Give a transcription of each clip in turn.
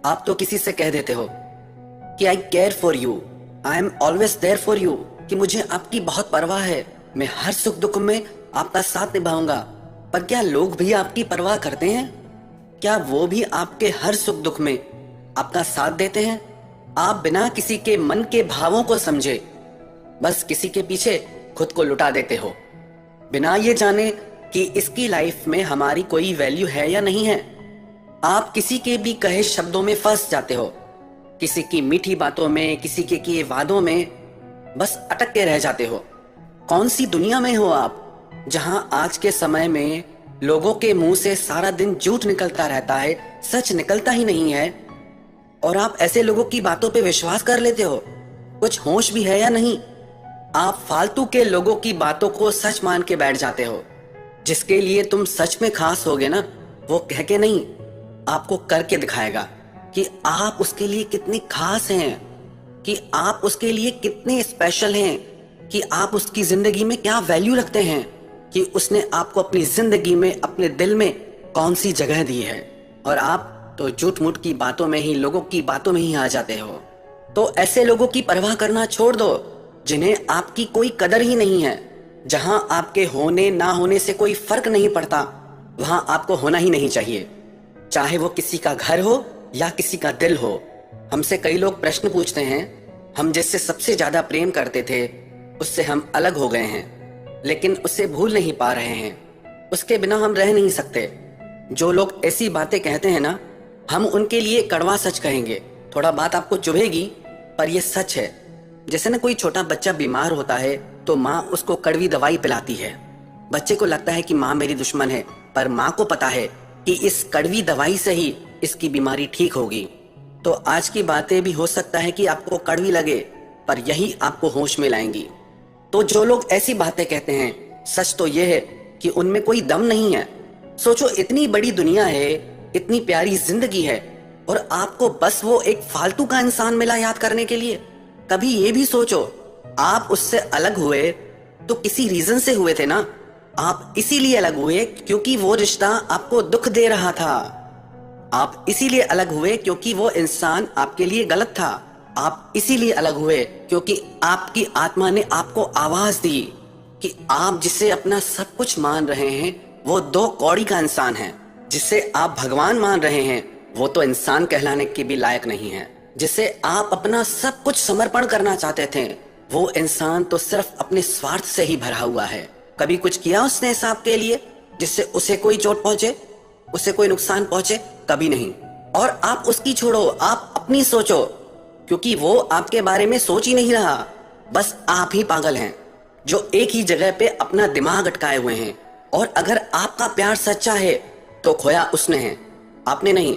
आप तो किसी से कह देते हो कि I care for you, I am always there for you, कि मुझे आपकी बहुत परवाह है, मैं हर सुख दुख में आपका साथ निभाऊंगा। पर क्या लोग भी आपकी परवाह करते हैं? क्या वो भी आपके हर सुख दुख में आपका साथ देते हैं? आप बिना किसी के मन के भावों को समझे बस किसी के पीछे खुद को लुटा देते हो, बिना ये जाने कि इसकी लाइफ में हमारी कोई वैल्यू है या नहीं है। आप किसी के भी कहे शब्दों में फंस जाते हो, किसी की मीठी बातों में, किसी के किए वादों में बस अटक के रह जाते हो। कौन सी दुनिया में हो आप, जहां आज के समय में लोगों के मुंह से सारा दिन झूठ निकलता रहता है, सच निकलता ही नहीं है, और आप ऐसे लोगों की बातों पे विश्वास कर लेते हो? कुछ होश भी है या नहीं? आप फालतू के लोगों की बातों को सच मान के बैठ जाते हो। जिसके लिए तुम सच में खास होगे ना, वो कह के नहीं, आपको करके दिखाएगा कि आप उसके लिए कितनी खास हैं, कि आप उसके लिए कितने स्पेशल हैं, कि आप उसकी जिंदगी में क्या वैल्यू रखते हैं, कि उसने आपको अपनी जिंदगी में, अपने दिल में कौन सी जगह दी है। और आप तो झूठ मूठ की बातों में ही, लोगों की बातों में ही आ जाते हो। तो ऐसे लोगों की परवाह करना छोड़ दो जिन्हें आपकी कोई कदर ही नहीं है। जहां आपके होने ना होने से कोई फर्क नहीं पड़ता, वहां आपको होना ही नहीं चाहिए, चाहे वो किसी का घर हो या किसी का दिल हो। हमसे कई लोग प्रश्न पूछते हैं, हम जिससे सबसे ज्यादा प्रेम करते थे उससे हम अलग हो गए हैं, लेकिन उसे भूल नहीं पा रहे हैं, उसके बिना हम रह नहीं सकते। जो लोग ऐसी बातें कहते हैं ना, हम उनके लिए कड़वा सच कहेंगे। थोड़ा बात आपको चुभेगी पर यह सच है। जैसे ना कोई छोटा बच्चा बीमार होता है तो माँ उसको कड़वी दवाई पिलाती है। बच्चे को लगता है कि माँ मेरी दुश्मन है, पर माँ को पता है कि इस कड़वी दवाई से ही इसकी बीमारी ठीक होगी। तो आज की बातें भी हो सकता है कि आपको कड़वी लगे, पर यही आपको होश में लाएंगी। तो जो लोग ऐसी बातें कहते हैं, सच तो यह है कि उनमें कोई दम नहीं है। सोचो, इतनी बड़ी दुनिया है, इतनी प्यारी जिंदगी है, और आपको बस वो एक फालतू का इंसान मिला याद करने के लिए। कभी ये भी सोचो, आप उससे अलग हुए तो किसी रीजन से हुए थे ना। आप इसीलिए अलग हुए क्योंकि वो रिश्ता आपको दुख दे रहा था। आप इसीलिए अलग हुए क्योंकि वो इंसान आपके लिए गलत था। आप इसीलिए अलग हुए क्योंकि आपकी आत्मा ने आपको आवाज दी कि आप जिसे अपना सब कुछ मान रहे हैं वो दो कौड़ी का इंसान है। जिसे आप भगवान मान रहे हैं वो तो इंसान कहलाने के भी लायक नहीं है। जिसे आप अपना सब कुछ समर्पण करना चाहते थे वो इंसान तो सिर्फ अपने स्वार्थ से ही भरा हुआ है। कभी कुछ किया उसने हिसाब के लिए जिससे उसे कोई चोट पहुंचे, उसे कोई नुकसान पहुंचे? कभी नहीं। और आप उसकी छोड़ो, आप अपनी सोचो, क्योंकि वो आपके बारे में सोच ही नहीं रहा। बस आप ही पागल हैं जो एक ही जगह पे अपना दिमाग अटकाए हुए हैं। और अगर आपका प्यार सच्चा है तो खोया उसने है, आपने नहीं।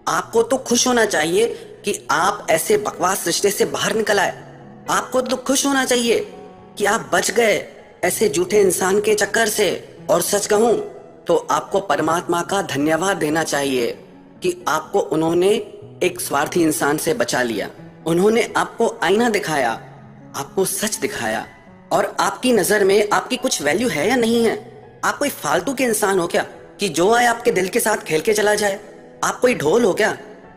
आपको तो खुश होना चाहिए कि आप ऐसे बकवास रिश्ते से बाहर निकल आए। आपको तो खुश होना चाहिए कि आप बच गए ऐसे झूठे इंसान के चक्कर से। और सच कहूं तो आपको परमात्मा का धन्यवाद देना चाहिए कि आपको उन्होंने एक स्वार्थी इंसान से बचा लिया। उन्होंने आपको आईना दिखाया, आपको सच दिखाया, और आपकी नजर में आपकी कुछ वैल्यू है या नहीं है? आप कोई फालतू के इंसान हो क्या कि जो आए आपके दिल के साथ खेल के चला जाए? आप कोई ढोल हो क्या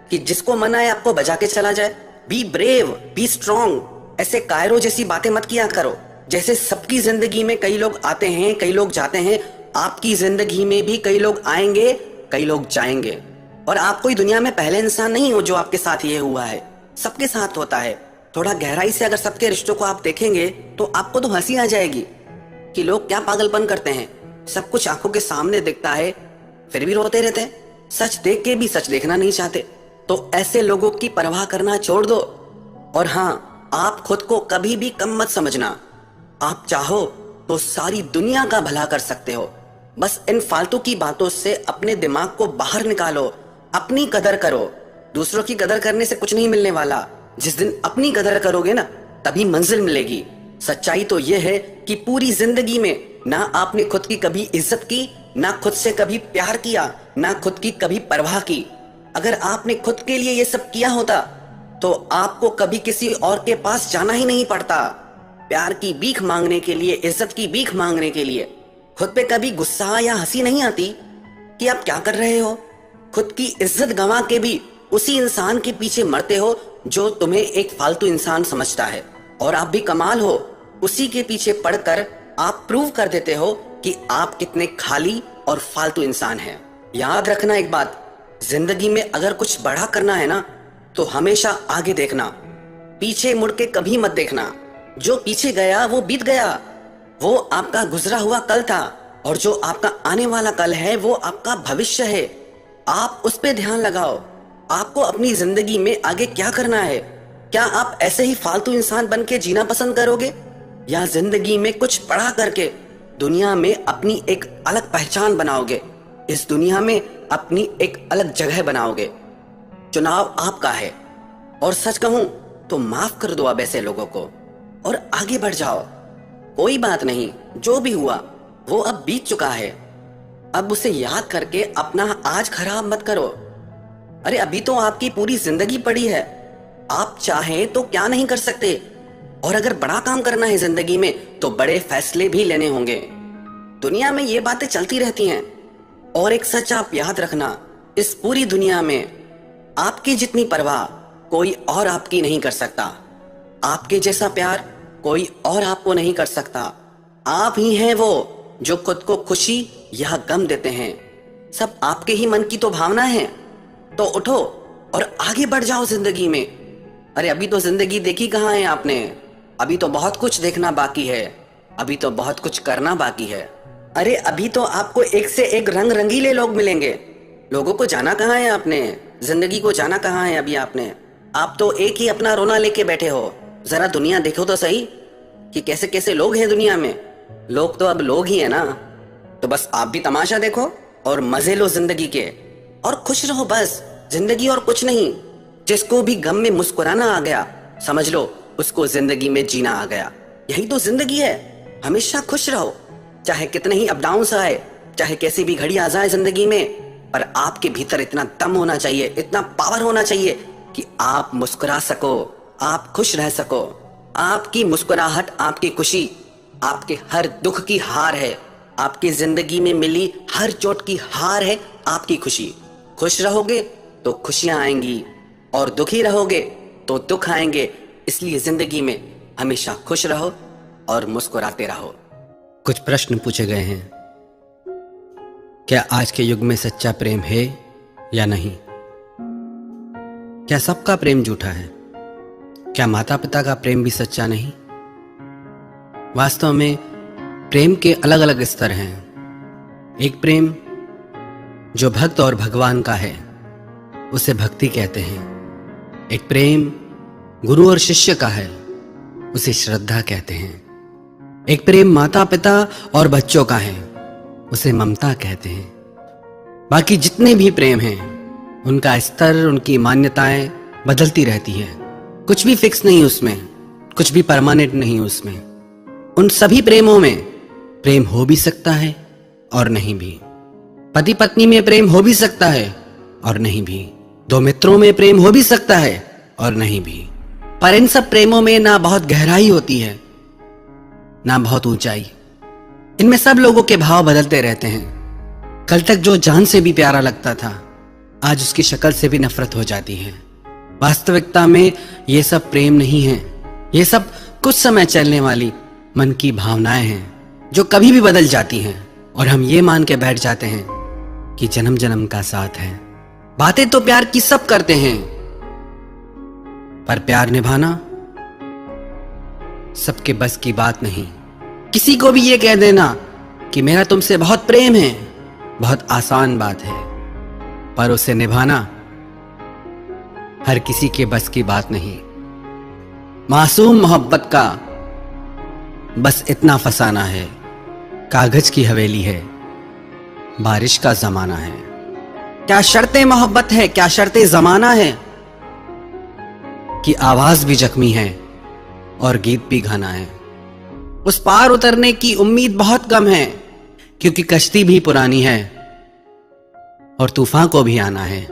कि जिसको मन आए आपको बजा के चला जाए? Be brave, be strong. ऐसे कायरो जैसी बातें मत किया करो। जैसे सबकी जिंदगी में कई लोग आते हैं, कई लोग जाते हैं, आपकी जिंदगी में भी कई लोग आएंगे, कई लोग जाएंगे। और आप कोई दुनिया में पहले इंसान नहीं हो जो आपके साथ ये हुआ है। सबके साथ होता है। थोड़ा गहराई से अगर सबके रिश्तों को आप देखेंगे तो आपको तो हंसी आ जाएगी कि लोग क्या पागलपन करते हैं। सब कुछ आंखों के सामने दिखता है फिर भी रोते रहते हैं। सच देख के भी सच देखना नहीं चाहते। तो ऐसे लोगों की परवाह करना छोड़ दो। और हाँ, आप खुद को कभी भी कम मत समझना। आप चाहो तो सारी दुनिया का भला कर सकते हो। बस इन फालतू की बातों से अपने दिमाग को बाहर निकालो। अपनी कदर करो। दूसरों की कदर करने से कुछ नहीं मिलने वाला। जिस दिन अपनी कदर करोगे ना, तभी मंजिल मिलेगी। सच्चाई तो यह है कि पूरी जिंदगी में ना आपने खुद की कभी इज्जत की, ना खुद से कभी प्यार किया, ना खुद की कभी परवाह की। अगर आपने खुद के लिए ये सब किया होता तो आपको कभी किसी और के पास जाना ही नहीं पड़ता। प्यार की भीख मांगने के लिए, इज्जत की भीख मांगने के लिए। खुद पे कभी गुस्सा या हंसी नहीं आती कि आप क्या कर रहे हो? खुद की इज्जत गंवा के भी उसी इंसान के पीछे मरते हो जो तुम्हें एक फालतू इंसान समझता है। और आप भी कमाल हो, उसी के पीछे पढ़कर आप प्रूव कर देते हो कि आप कितने खाली और फालतू इंसान हैं। याद रखना एक बात, जिंदगी में अगर कुछ बड़ा करना है ना तो हमेशा आगे देखना, पीछे मुड़ के कभी मत देखना। जो पीछे गया वो बीत गया, वो आपका गुजरा हुआ कल था, और जो आपका आने वाला कल है वो आपका भविष्य है। आप उस पे ध्यान लगाओ। आपको अपनी जिंदगी में आगे क्या करना है? क्या आप ऐसे ही फालतू इंसान बन के जीना पसंद करोगे, या जिंदगी में कुछ बड़ा करके दुनिया में अपनी एक अलग पहचान बनाओगे, इस दुनिया में अपनी एक अलग जगह बनाओगे? चुनाव आपका है। और सच कहूं तो माफ कर दो अब ऐसे लोगों को और आगे बढ़ जाओ। कोई बात नहीं, जो भी हुआ वो अब बीत चुका है। अब उसे याद करके अपना आज खराब मत करो। अरे अभी तो आपकी पूरी जिंदगी पड़ी है, आप चाहें तो क्या नहीं कर सकते। और अगर बड़ा काम करना है जिंदगी में तो बड़े फैसले भी लेने होंगे। दुनिया में ये बातें चलती रहती हैं, और एक सच आप याद रखना, इस पूरी दुनिया में आपकी जितनी परवाह कोई और आपकी नहीं कर सकता। आपके जैसा प्यार कोई और आपको नहीं कर सकता। आप ही हैं वो जो खुद को खुशी या गम देते हैं। सब आपके ही मन की तो भावना है। तो उठो और आगे बढ़ जाओ जिंदगी में। अरे अभी तो जिंदगी देखी कहाँ है आपने? अभी तो बहुत कुछ देखना बाकी है, अभी तो बहुत कुछ करना बाकी है। अरे अभी तो आपको एक से एक रंग रंगीले लोग मिलेंगे। लोगों को जाना कहाँ है आपने? जिंदगी को जाना कहाँ है अभी आपने? आप तो एक ही अपना रोना लेके बैठे हो। जरा दुनिया देखो तो सही कि कैसे कैसे लोग हैं दुनिया में। लोग तो अब लोग ही है ना। तो बस आप भी तमाशा देखो और मजे लो जिंदगी के, और खुश रहो बस। जिंदगी और कुछ नहीं। जिसको भी गम में मुस्कुराना आ गया, समझ लो उसको जिंदगी में जीना आ गया। यही तो जिंदगी है। हमेशा खुश रहो, चाहे कितने ही अप डाउन्स आए, चाहे कैसी भी घड़ी आ जाए जिंदगी में, पर आपके भीतर इतना दम होना चाहिए, इतना पावर होना चाहिए कि आप मुस्कुरा सको, आप खुश रह सको। आपकी मुस्कुराहट, आपकी खुशी, आपके हर दुख की हार है। आपकी जिंदगी में मिली हर चोट की हार है आपकी खुशी। खुश रहोगे तो खुशियां आएंगी, और दुखी रहोगे तो दुख आएंगे। इसलिए जिंदगी में हमेशा खुश रहो और मुस्कुराते रहो। कुछ प्रश्न पूछे गए हैं। क्या आज के युग में सच्चा प्रेम है या नहीं? क्या सबका प्रेम झूठा है? क्या माता पिता का प्रेम भी सच्चा नहीं? वास्तव में प्रेम के अलग अलग स्तर हैं। एक प्रेम जो भक्त और भगवान का है उसे भक्ति कहते हैं। एक प्रेम गुरु और शिष्य का है उसे श्रद्धा कहते हैं। एक प्रेम माता पिता और बच्चों का है उसे ममता कहते हैं। बाकी जितने भी प्रेम हैं उनका स्तर, उनकी मान्यताएं बदलती रहती हैं। कुछ भी फिक्स नहीं उसमें, कुछ भी परमानेंट नहीं उसमें। उन सभी प्रेमों में प्रेम हो भी सकता है और नहीं भी। पति पत्नी में प्रेम हो भी सकता है और नहीं भी। दो मित्रों में प्रेम हो भी सकता है और नहीं भी। पर इन सब प्रेमों में ना बहुत गहराई होती है ना बहुत ऊंचाई। इनमें सब लोगों के भाव बदलते रहते हैं। कल तक जो जान से भी प्यारा लगता था आज उसकी शक्ल से भी नफरत हो जाती है। वास्तविकता में ये सब प्रेम नहीं है। ये सब कुछ समय चलने वाली मन की भावनाएं हैं जो कभी भी बदल जाती हैं, और हम ये मान के बैठ जाते हैं कि जन्म जन्म का साथ है। बातें तो प्यार की सब करते हैं, पर प्यार निभाना सबके बस की बात नहीं। किसी को भी ये कह देना कि मेरा तुमसे बहुत प्रेम है बहुत आसान बात है, पर उसे निभाना हर किसी के बस की बात नहीं। मासूम मोहब्बत का बस इतना फसाना है, कागज की हवेली है, बारिश का जमाना है। क्या शर्तें मोहब्बत है, क्या शर्तें जमाना है कि आवाज भी जख्मी है और गीत भी गाना है। उस पार उतरने की उम्मीद बहुत कम है क्योंकि कश्ती भी पुरानी है और तूफान को भी आना है।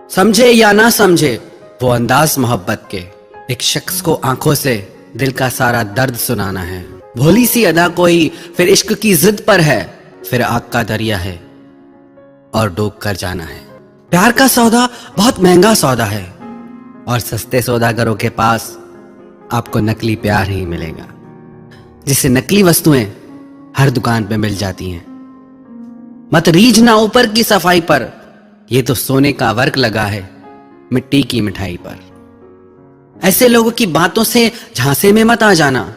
समझे या ना समझे वो अंदाज मोहब्बत के, एक शख्स को आंखों से दिल का सारा दर्द सुनाना है। भोली सी अदा कोई फिर इश्क की जिद पर है, फिर आग का दरिया है और डूब कर जाना है। प्यार का सौदा बहुत महंगा सौदा है और सस्ते सौदागरों के पास आपको नकली प्यार ही मिलेगा, जिससे नकली वस्तुएं हर दुकान पे मिल जाती हैं। मत रीझना ऊपर की सफाई पर, यह तो सोने का वर्क लगा है मिट्टी की मिठाई पर। ऐसे लोगों की बातों से झांसे में मत आ जाना।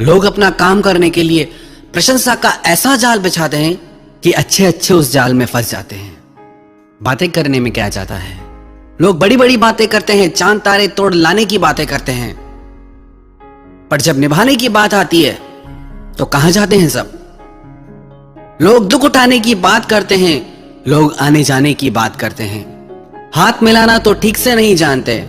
लोग अपना काम करने के लिए प्रशंसा का ऐसा जाल बिछाते हैं कि अच्छे अच्छे उस जाल में फंस जाते हैं। बातें करने में क्या जाता है, लोग बड़ी बड़ी बातें करते हैं, चांद तारे तोड़ लाने की बातें करते हैं, पर जब निभाने की बात आती है तो कहां जाते हैं सब। लोग दुख उठाने की बात करते हैं, लोग आने जाने की बात करते हैं, हाथ मिलाना तो ठीक से नहीं जानते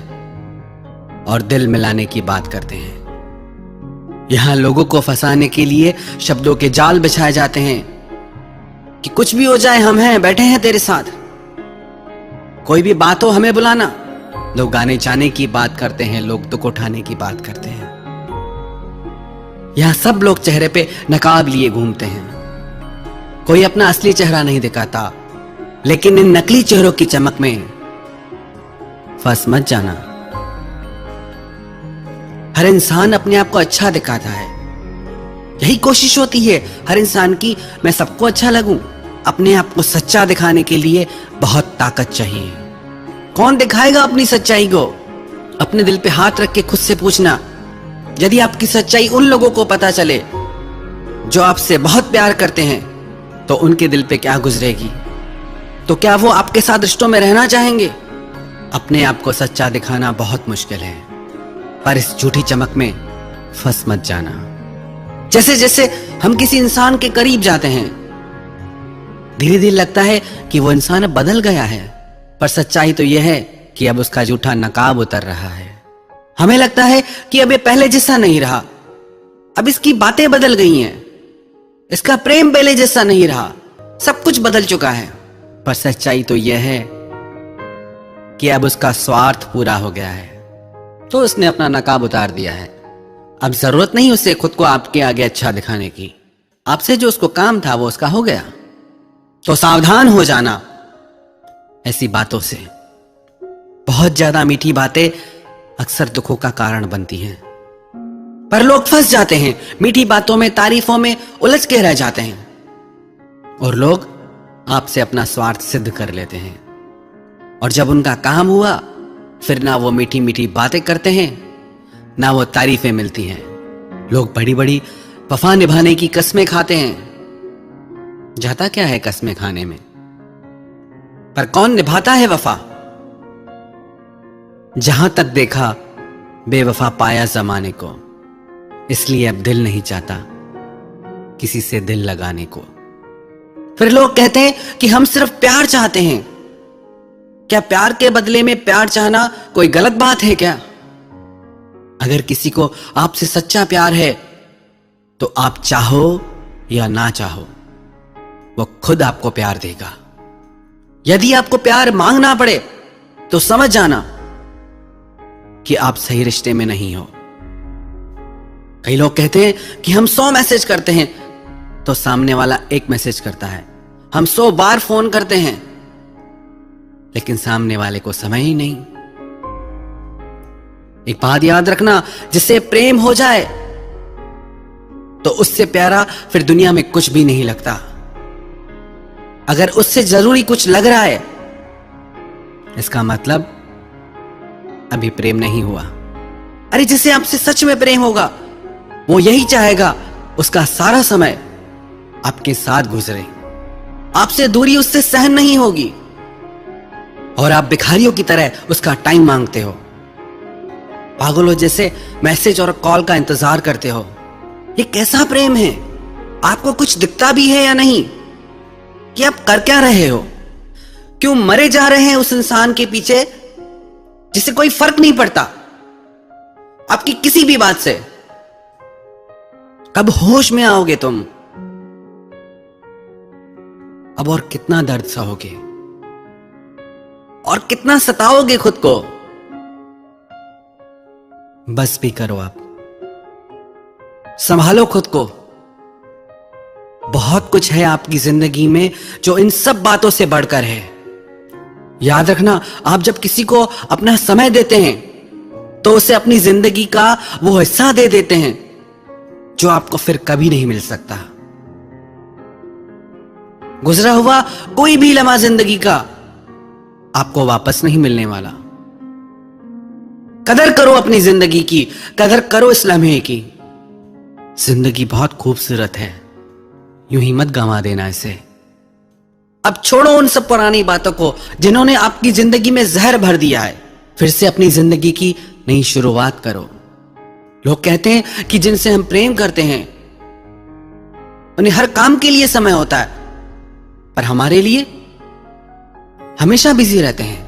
और दिल मिलाने की बात करते हैं। यहां लोगों को फंसाने के लिए शब्दों के जाल बिछाए जाते हैं कि कुछ भी हो जाए हम हैं, बैठे हैं तेरे साथ, कोई भी बात हो हमें बुलाना। लोग आने जाने की बात करते हैं, लोग दुख उठाने की बात करते हैं। यहां सब लोग चेहरे पे नकाब लिए घूमते हैं, कोई अपना असली चेहरा नहीं दिखाता, लेकिन इन नकली चेहरों की चमक में फंस मत जाना। हर इंसान अपने आप को अच्छा दिखाता है, यही कोशिश होती है हर इंसान की, मैं सबको अच्छा लगूं। अपने आप को सच्चा दिखाने के लिए बहुत ताकत चाहिए। कौन दिखाएगा अपनी सच्चाई को? अपने दिल पे हाथ रख के खुद से पूछना, यदि आपकी सच्चाई उन लोगों को पता चले जो आपसे बहुत प्यार करते हैं, तो उनके दिल पे क्या गुजरेगी? तो क्या वो आपके साथ रिश्तों में रहना चाहेंगे? अपने आप को सच्चा दिखाना बहुत मुश्किल है, पर इस झूठी चमक में फंस मत जाना। जैसे जैसे हम किसी इंसान के करीब जाते हैं, धीरे धीरे लगता है कि वो इंसान अब बदल गया है, पर सच्चाई तो यह है कि अब उसका झूठा नकाब उतर रहा है। हमें लगता है कि अब ये पहले जैसा नहीं रहा, अब इसकी बातें बदल गई हैं, इसका प्रेम पहले जैसा नहीं रहा, सब कुछ बदल चुका है। पर सच्चाई तो यह है कि अब उसका स्वार्थ पूरा हो गया है, तो उसने अपना नकाब उतार दिया है। अब जरूरत नहीं उसे खुद को आपके आगे अच्छा दिखाने की। आपसे जो उसको काम था वो उसका हो गया। तो सावधान हो जाना ऐसी बातों से। बहुत ज्यादा मीठी बातें अक्सर दुखों का कारण बनती हैं, पर लोग फंस जाते हैं मीठी बातों में, तारीफों में उलझ के रह जाते हैं, और लोग आपसे अपना स्वार्थ सिद्ध कर लेते हैं। और जब उनका काम हुआ, फिर ना वो मीठी मीठी बातें करते हैं, ना वो तारीफें मिलती हैं। लोग बड़ी बड़ी वफा निभाने की कस्में खाते हैं। जाता क्या है कस्में खाने में, पर कौन निभाता है वफा? जहां तक देखा बेवफा पाया जमाने को, इसलिए अब दिल नहीं चाहता किसी से दिल लगाने को। फिर लोग कहते हैं कि हम सिर्फ प्यार चाहते हैं। क्या प्यार के बदले में प्यार चाहना कोई गलत बात है क्या? अगर किसी को आपसे सच्चा प्यार है, तो आप चाहो या ना चाहो, वो खुद आपको प्यार देगा। यदि आपको प्यार मांगना पड़े, तो समझ जाना कि आप सही रिश्ते में नहीं हो। कई लोग कहते हैं कि हम 100 मैसेज करते हैं, तो सामने वाला एक मैसेज करता है। हम 100 बार फोन करते हैं, लेकिन सामने वाले को समय ही नहीं। एक बात याद रखना, जिससे प्रेम हो जाए तो उससे प्यारा फिर दुनिया में कुछ भी नहीं लगता। अगर उससे जरूरी कुछ लग रहा है, इसका मतलब अभी प्रेम नहीं हुआ। अरे जिसे आपसे सच में प्रेम होगा, वो यही चाहेगा उसका सारा समय आपके साथ गुजरे। आपसे दूरी उससे सहन नहीं होगी, और आप भिखारियों की तरह उसका टाइम मांगते हो, पागलों जैसे मैसेज और कॉल का इंतजार करते हो। ये कैसा प्रेम है? आपको कुछ दिखता भी है या नहीं कि आप कर क्या रहे हो? क्यों मरे जा रहे हैं उस इंसान के पीछे जिससे कोई फर्क नहीं पड़ता आपकी किसी भी बात से? कब होश में आओगे तुम? अब और कितना दर्द सहोगे और कितना सताओगे खुद को? बस भी करो, आप संभालो खुद को। बहुत कुछ है आपकी जिंदगी में जो इन सब बातों से बढ़कर है। याद रखना, आप जब किसी को अपना समय देते हैं तो उसे अपनी जिंदगी का वो हिस्सा दे देते हैं जो आपको फिर कभी नहीं मिल सकता। गुजरा हुआ कोई भी लम्हा जिंदगी का आपको वापस नहीं मिलने वाला। कदर करो अपनी जिंदगी की, कदर करो इस लम्हे की। जिंदगी बहुत खूबसूरत है, यूं ही मत गंवा देना इसे। अब छोड़ो उन सब पुरानी बातों को जिन्होंने आपकी जिंदगी में जहर भर दिया है। फिर से अपनी जिंदगी की नई शुरुआत करो। लोग कहते हैं कि जिनसे हम प्रेम करते हैं उन्हें हर काम के लिए समय होता है, पर हमारे लिए हमेशा बिजी रहते हैं।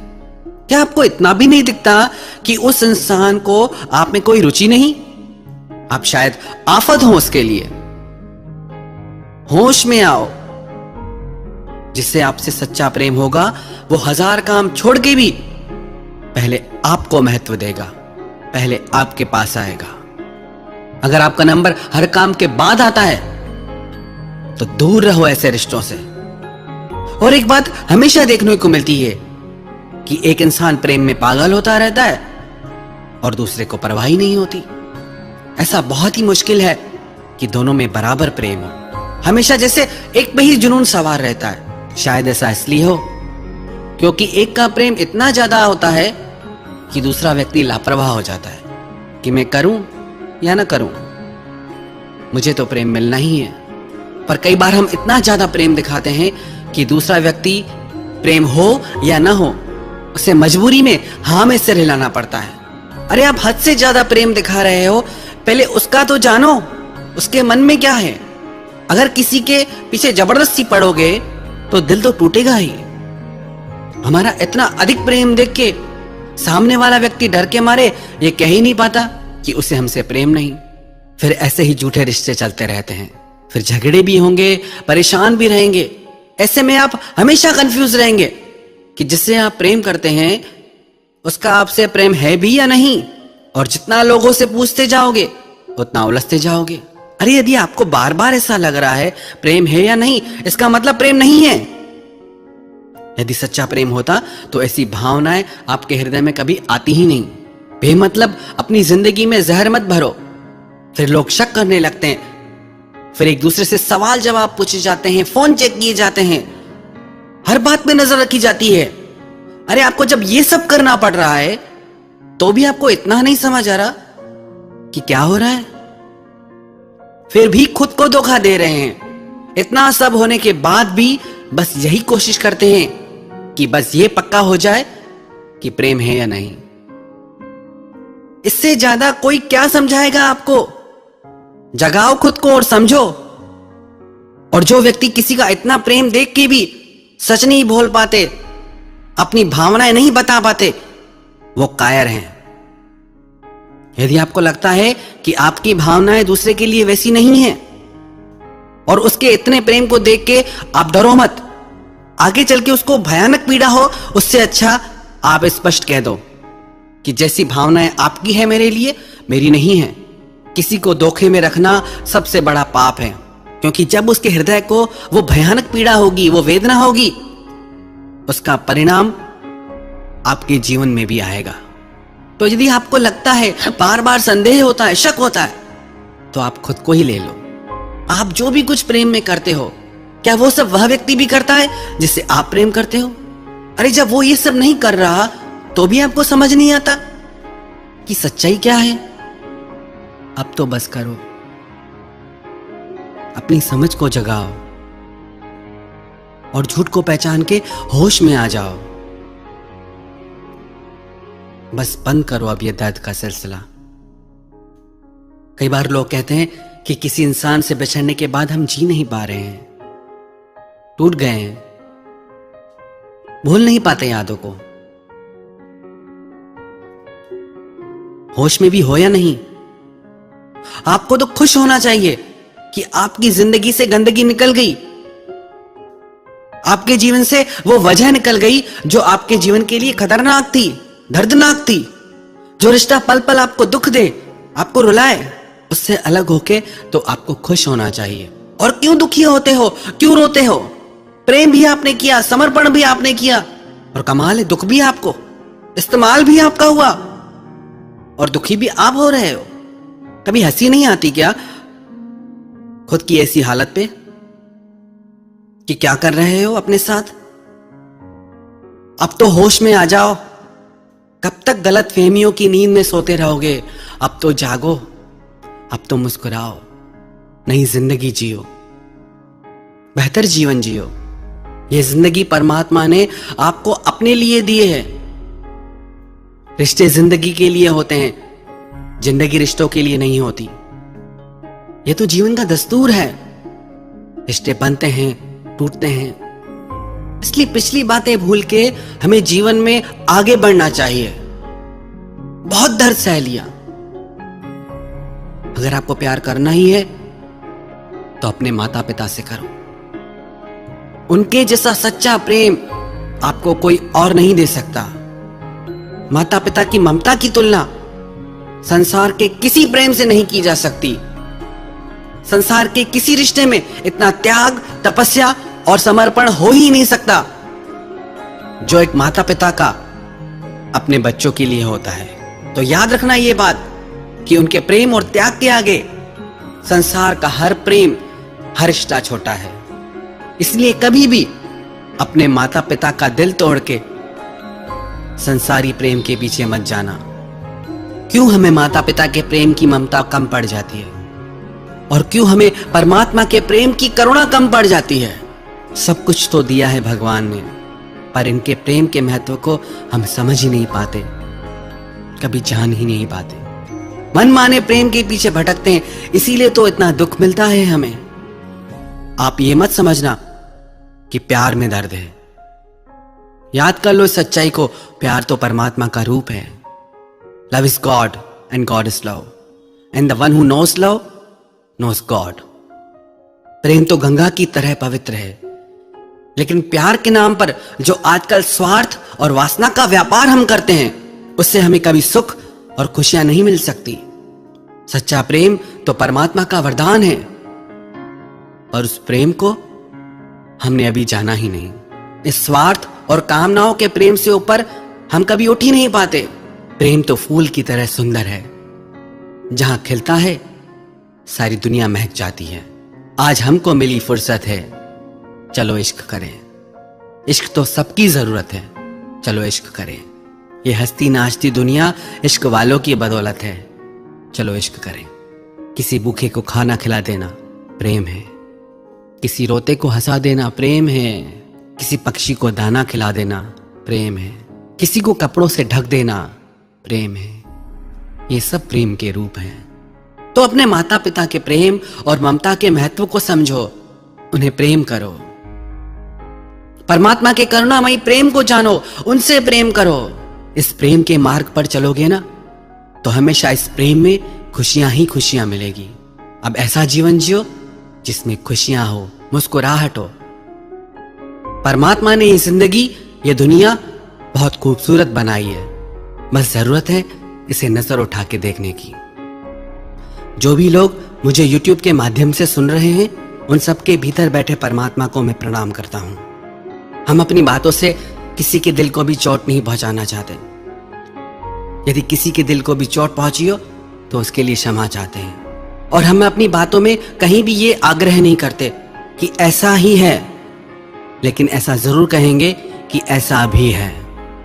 क्या आपको इतना भी नहीं दिखता कि उस इंसान को आप में कोई रुचि नहीं? आप शायद आफत हो उसके लिए। होश में आओ। जिससे आपसे सच्चा प्रेम होगा वो हजार काम छोड़ के भी पहले आपको महत्व देगा, पहले आपके पास आएगा। अगर आपका नंबर हर काम के बाद आता है तो दूर रहो ऐसे रिश्तों से। और एक बात हमेशा देखने को मिलती है कि एक इंसान प्रेम में पागल होता रहता है और दूसरे को परवाह ही नहीं होती। ऐसा बहुत ही मुश्किल है कि दोनों में बराबर प्रेम हो। हमेशा जैसे एक पे ही जुनून सवार रहता है। शायद ऐसा इसलिए हो क्योंकि एक का प्रेम इतना ज्यादा होता है कि दूसरा व्यक्ति लापरवाह हो जाता है कि मैं करूं या ना करूं, मुझे तो प्रेम मिलना ही है। पर कई बार हम इतना ज्यादा प्रेम दिखाते हैं कि दूसरा व्यक्ति प्रेम हो या ना हो उसे मजबूरी में हाँ में सिर हिलाना पड़ता है। अरे आप हद से ज्यादा प्रेम दिखा रहे हो, पहले उसका तो जानो, उसके मन में क्या है। अगर किसी के पीछे जबरदस्ती पड़ोगे तो दिल तो टूटेगा ही। हमारा इतना अधिक प्रेम देख के सामने वाला व्यक्ति डर के मारे ये कह ही नहीं पाता कि उसे हमसे प्रेम नहीं। फिर ऐसे ही झूठे रिश्ते चलते रहते हैं। फिर झगड़े भी होंगे, परेशान भी रहेंगे। ऐसे में आप हमेशा कंफ्यूज रहेंगे कि जिससे आप प्रेम करते हैं उसका आपसे प्रेम है भी या नहीं। और जितना लोगों से पूछते जाओगे उतना उलझते जाओगे। अरे यदि आपको बार बार ऐसा लग रहा है प्रेम है या नहीं, इसका मतलब प्रेम नहीं है। यदि सच्चा प्रेम होता तो ऐसी भावनाएं आपके हृदय में कभी आती ही नहीं। बेमतलब अपनी जिंदगी में जहर मत भरो। फिर लोग शक करने लगते हैं, फिर एक दूसरे से सवाल जवाब पूछे जाते हैं, फोन चेक किए जाते हैं, हर बात पे नजर रखी जाती है। अरे आपको जब ये सब करना पड़ रहा है तो भी आपको इतना नहीं समझ आ रहा कि क्या हो रहा है। फिर भी खुद को धोखा दे रहे हैं। इतना सब होने के बाद भी बस यही कोशिश करते हैं कि बस ये पक्का हो जाए कि प्रेम है या नहीं। इससे ज्यादा कोई क्या समझाएगा आपको। जगाओ खुद को और समझो। और जो व्यक्ति किसी का इतना प्रेम देख के भी सच नहीं बोल पाते, अपनी भावनाएं नहीं बता पाते, वो कायर हैं। यदि आपको लगता है कि आपकी भावनाएं दूसरे के लिए वैसी नहीं हैं और उसके इतने प्रेम को देख के आप डरो मत। आगे चल के उसको भयानक पीड़ा हो, उससे अच्छा आप स्पष्ट कह दो कि जैसी भावनाएं आपकी है मेरे लिए, मेरी नहीं है। किसी को धोखे में रखना सबसे बड़ा पाप है, क्योंकि जब उसके हृदय को वो भयानक पीड़ा होगी, वो वेदना होगी, उसका परिणाम आपके जीवन में भी आएगा। तो यदि आपको लगता है, बार बार संदेह होता है, शक होता है, तो आप खुद को ही ले लो। आप जो भी कुछ प्रेम में करते हो, क्या वो सब वह व्यक्ति भी करता है जिससे आप प्रेम करते हो? अरे जब वो ये सब नहीं कर रहा तो भी आपको समझ नहीं आता कि सच्चाई क्या है। अब तो बस करो, अपनी समझ को जगाओ और झूठ को पहचान के होश में आ जाओ। बस बंद करो अब ये दर्द का सिलसिला। कई बार लोग कहते हैं कि किसी इंसान से बिछड़ने के बाद हम जी नहीं पा रहे हैं, टूट गए हैं, भूल नहीं पाते यादों को। होश में भी हो या नहीं, आपको तो खुश होना चाहिए कि आपकी जिंदगी से गंदगी निकल गई, आपके जीवन से वो वजह निकल गई जो आपके जीवन के लिए खतरनाक थी, दर्दनाक थी। जो रिश्ता पल पल आपको दुख दे, आपको रुलाए, उससे अलग होके तो आपको खुश होना चाहिए। और क्यों दुखी होते हो, क्यों रोते हो? प्रेम भी आपने किया, समर्पण भी आपने किया, और कमाल है, दुख भी आपको, इस्तेमाल भी आपका हुआ और दुखी भी आप हो रहे हो। कभी हंसी नहीं आती क्या खुद की ऐसी हालत पे कि क्या कर रहे हो अपने साथ? अब तो होश में आ जाओ। कब तक गलत फहमियों की नींद में सोते रहोगे? अब तो जागो, अब तो मुस्कुराओ, नई जिंदगी जियो, बेहतर जीवन जियो। ये जिंदगी परमात्मा ने आपको अपने लिए दिए है। रिश्ते जिंदगी के लिए होते हैं, जिंदगी रिश्तों के लिए नहीं होती। ये तो जीवन का दस्तूर है। रिश्ते बनते हैं, टूटते हैं, इसलिए पिछली बातें भूल के हमें जीवन में आगे बढ़ना चाहिए। बहुत दर्द सह लिया। अगर आपको प्यार करना ही है तो अपने माता पिता से करो। उनके जैसा सच्चा प्रेम आपको कोई और नहीं दे सकता। माता पिता की ममता की तुलना संसार के किसी प्रेम से नहीं की जा सकती। संसार के किसी रिश्ते में इतना त्याग, तपस्या और समर्पण हो ही नहीं सकता जो एक माता पिता का अपने बच्चों के लिए होता है। तो याद रखना ये बात कि उनके प्रेम और त्याग के आगे संसार का हर प्रेम, हर रिश्ता छोटा है। इसलिए कभी भी अपने माता पिता का दिल तोड़ के संसारी प्रेम के पीछे मत जाना। क्यों हमें माता पिता के प्रेम की ममता कम पड़ जाती है और क्यों हमें परमात्मा के प्रेम की करुणा कम पड़ जाती है? सब कुछ तो दिया है भगवान ने, पर इनके प्रेम के महत्व को हम समझ ही नहीं पाते, कभी जान ही नहीं पाते। मनमाने प्रेम के पीछे भटकते हैं, इसीलिए तो इतना दुख मिलता है हमें। आप ये मत समझना कि प्यार में दर्द है। याद कर लो इस सच्चाई को, प्यार तो परमात्मा का रूप है। Love is God and God is love and the one who knows love knows God. प्रेम तो गंगा की तरह पवित्र है, लेकिन प्यार के नाम पर जो आजकल स्वार्थ और वासना का व्यापार हम करते हैं, उससे हमें कभी सुख और खुशियां नहीं मिल सकती। सच्चा प्रेम तो परमात्मा का वरदान है, और उस प्रेम को हमने अभी जाना ही नहीं। इस स्वार्थ और कामनाओं के प्रेम से ऊपर हम कभी उठ ही नहीं पाते। प्रेम तो फूल की तरह सुंदर है, जहां खिलता है सारी दुनिया महक जाती है। आज हमको मिली फुर्सत है, चलो इश्क करें। इश्क तो सबकी जरूरत है, चलो इश्क करें। ये हंसती नाचती दुनिया इश्क वालों की बदौलत है, चलो इश्क करें। किसी भूखे को खाना खिला देना प्रेम है, किसी रोते को हंसा देना प्रेम है, किसी पक्षी को दाना खिला देना प्रेम है, किसी को कपड़ों से ढक देना प्रेम है। ये सब प्रेम के रूप हैं। तो अपने माता पिता के प्रेम और ममता के महत्व को समझो, उन्हें प्रेम करो। परमात्मा के करुणामयी प्रेम को जानो, उनसे प्रेम करो। इस प्रेम के मार्ग पर चलोगे ना, तो हमेशा इस प्रेम में खुशियां ही खुशियां मिलेगी। अब ऐसा जीवन जियो जिसमें खुशियां हो, मुस्कुराहट हो। परमात्मा ने ये जिंदगी, ये दुनिया बहुत खूबसूरत बनाई है, बस जरूरत है इसे नजर उठा के देखने की। जो भी लोग मुझे YouTube के माध्यम से सुन रहे हैं, उन सबके भीतर बैठे परमात्मा को मैं प्रणाम करता हूं। हम अपनी बातों से किसी के दिल को भी चोट नहीं पहुंचाना चाहते। यदि किसी के दिल को भी चोट पहुंची हो तो उसके लिए क्षमा चाहते हैं। और हम अपनी बातों में कहीं भी ये आग्रह नहीं करते कि ऐसा ही है, लेकिन ऐसा जरूर कहेंगे कि ऐसा भी है।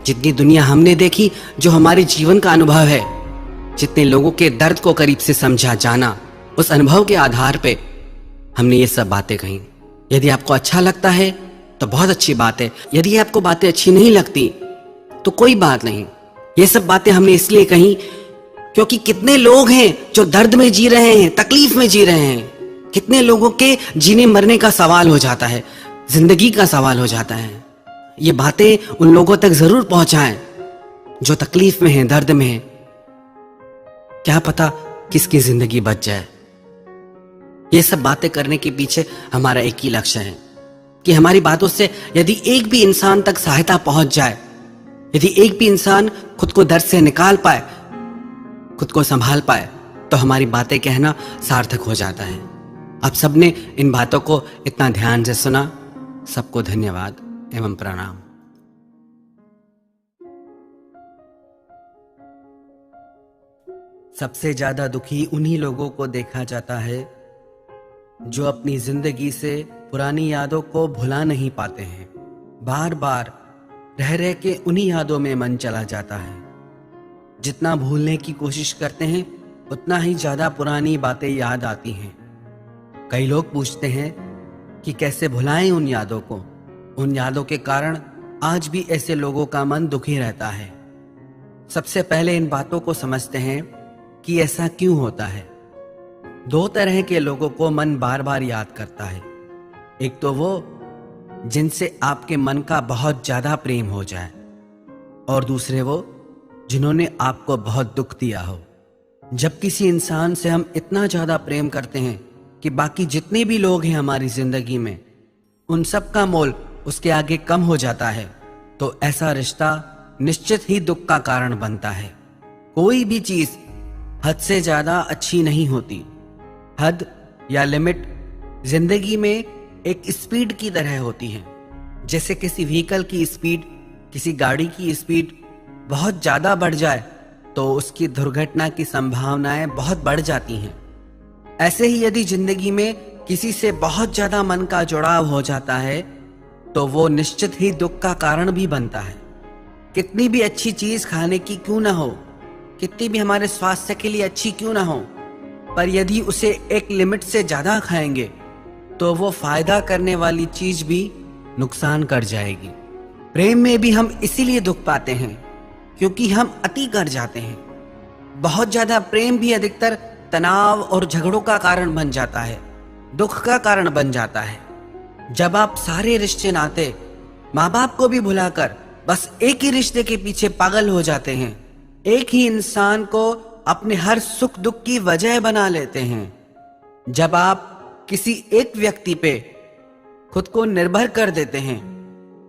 जितनी दुनिया हमने देखी, जो हमारे जीवन का अनुभव है, जितने लोगों के दर्द को करीब से समझा जाना, उस अनुभव के आधार पे हमने ये सब बातें कही। यदि आपको अच्छा लगता है तो बहुत अच्छी बात है, यदि आपको बातें अच्छी नहीं लगती तो कोई बात नहीं। ये सब बातें हमने इसलिए कही क्योंकि कितने लोग हैं जो दर्द में जी रहे हैं, तकलीफ में जी रहे हैं। कितने लोगों के जीने मरने का सवाल हो जाता है, जिंदगी का सवाल हो जाता है। ये बातें उन लोगों तक जरूर पहुंचाएं जो तकलीफ में हैं, दर्द में हैं। क्या पता किसकी जिंदगी बच जाए। ये सब बातें करने के पीछे हमारा एक ही लक्ष्य है कि हमारी बातों से यदि एक भी इंसान तक सहायता पहुंच जाए, यदि एक भी इंसान खुद को दर्द से निकाल पाए, खुद को संभाल पाए, तो हमारी बातें कहना सार्थक हो जाता है। आप सबने इन बातों को इतना ध्यान से सुना, सबको धन्यवाद एवं प्रणाम। सबसे ज्यादा दुखी उन्हीं लोगों को देखा जाता है जो अपनी जिंदगी से पुरानी यादों को भुला नहीं पाते हैं। बार बार रह रह के उन्हीं यादों में मन चला जाता है। जितना भूलने की कोशिश करते हैं उतना ही ज्यादा पुरानी बातें याद आती हैं। कई लोग पूछते हैं कि कैसे भुलाएं उन यादों को। उन यादों के कारण आज भी ऐसे लोगों का मन दुखी रहता है। सबसे पहले इन बातों को समझते हैं कि ऐसा क्यों होता है। दो तरह के लोगों को मन बार बार याद करता है। एक तो वो जिनसे आपके मन का बहुत ज्यादा प्रेम हो जाए, और दूसरे वो जिन्होंने आपको बहुत दुख दिया हो। जब किसी इंसान से हम इतना ज्यादा प्रेम करते हैं कि बाकी जितने भी लोग हैं हमारी जिंदगी में, उन सब का मोल उसके आगे कम हो जाता है, तो ऐसा रिश्ता निश्चित ही दुख का कारण बनता है। कोई भी चीज हद से ज्यादा अच्छी नहीं होती। हद या लिमिट जिंदगी में एक स्पीड की तरह होती है। जैसे किसी व्हीकल की स्पीड, किसी गाड़ी की स्पीड बहुत ज्यादा बढ़ जाए तो उसकी दुर्घटना की संभावनाएं बहुत बढ़ जाती हैं। ऐसे ही यदि जिंदगी में किसी से बहुत ज्यादा मन का जुड़ाव हो जाता है तो वो निश्चित ही दुख का कारण भी बनता है। कितनी भी अच्छी चीज खाने की क्यों ना हो, कितनी भी हमारे स्वास्थ्य के लिए अच्छी क्यों ना हो, पर यदि उसे एक लिमिट से ज्यादा खाएंगे तो वो फायदा करने वाली चीज भी नुकसान कर जाएगी। प्रेम में भी हम इसीलिए दुख पाते हैं क्योंकि हम अति कर जाते हैं। बहुत ज्यादा प्रेम भी अधिकतर तनाव और झगड़ों का कारण बन जाता है, दुख का कारण बन जाता है। जब आप सारे रिश्ते नाते, माँ बाप को भी भुलाकर बस एक ही रिश्ते के पीछे पागल हो जाते हैं, एक ही इंसान को अपने हर सुख दुख की वजह बना लेते हैं, जब आप किसी एक व्यक्ति पे खुद को निर्भर कर देते हैं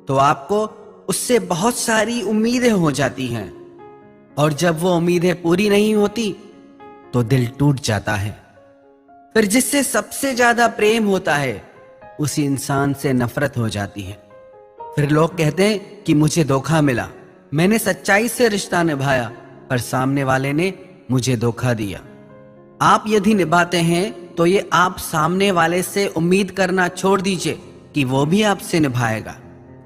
तो आपको उससे बहुत सारी उम्मीदें हो जाती हैं, और जब वो उम्मीदें पूरी नहीं होती तो दिल टूट जाता है। फिर जिससे सबसे ज्यादा प्रेम होता है उसी इंसान से नफरत हो जाती है। फिर लोग कहते हैं कि मुझे धोखा मिला, मैंने सच्चाई से रिश्ता निभाया पर सामने वाले ने मुझे धोखा दिया। आप यदि निभाते हैं तो ये आप सामने वाले से उम्मीद करना छोड़ दीजिए कि वो भी आपसे निभाएगा।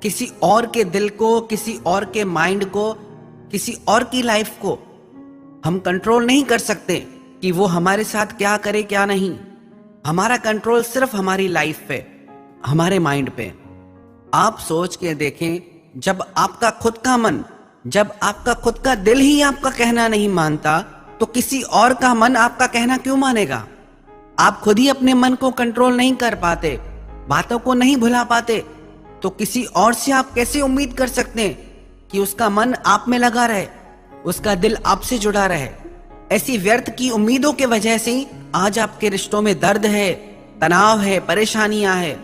किसी और के दिल को, किसी और के माइंड को, किसी और की लाइफ को हम कंट्रोल नहीं कर सकते कि वो हमारे साथ क्या करे क्या नहीं। हमारा कंट्रोल सिर्फ हमारी लाइफ पे, हमारे माइंड पे। आप सोच के देखें, जब आपका खुद का मन, जब आपका खुद का दिल ही आपका कहना नहीं मानता तो किसी और का मन आपका कहना क्यों मानेगा। आप खुद ही अपने मन को कंट्रोल नहीं कर पाते, बातों को नहीं भुला पाते, तो किसी और से आप कैसे उम्मीद कर सकते हैं कि उसका मन आप में लगा रहे, उसका दिल आपसे जुड़ा रहे। ऐसी व्यर्थ की उम्मीदों के वजह से ही आज आपके रिश्तों में दर्द है, तनाव है, परेशानियां है।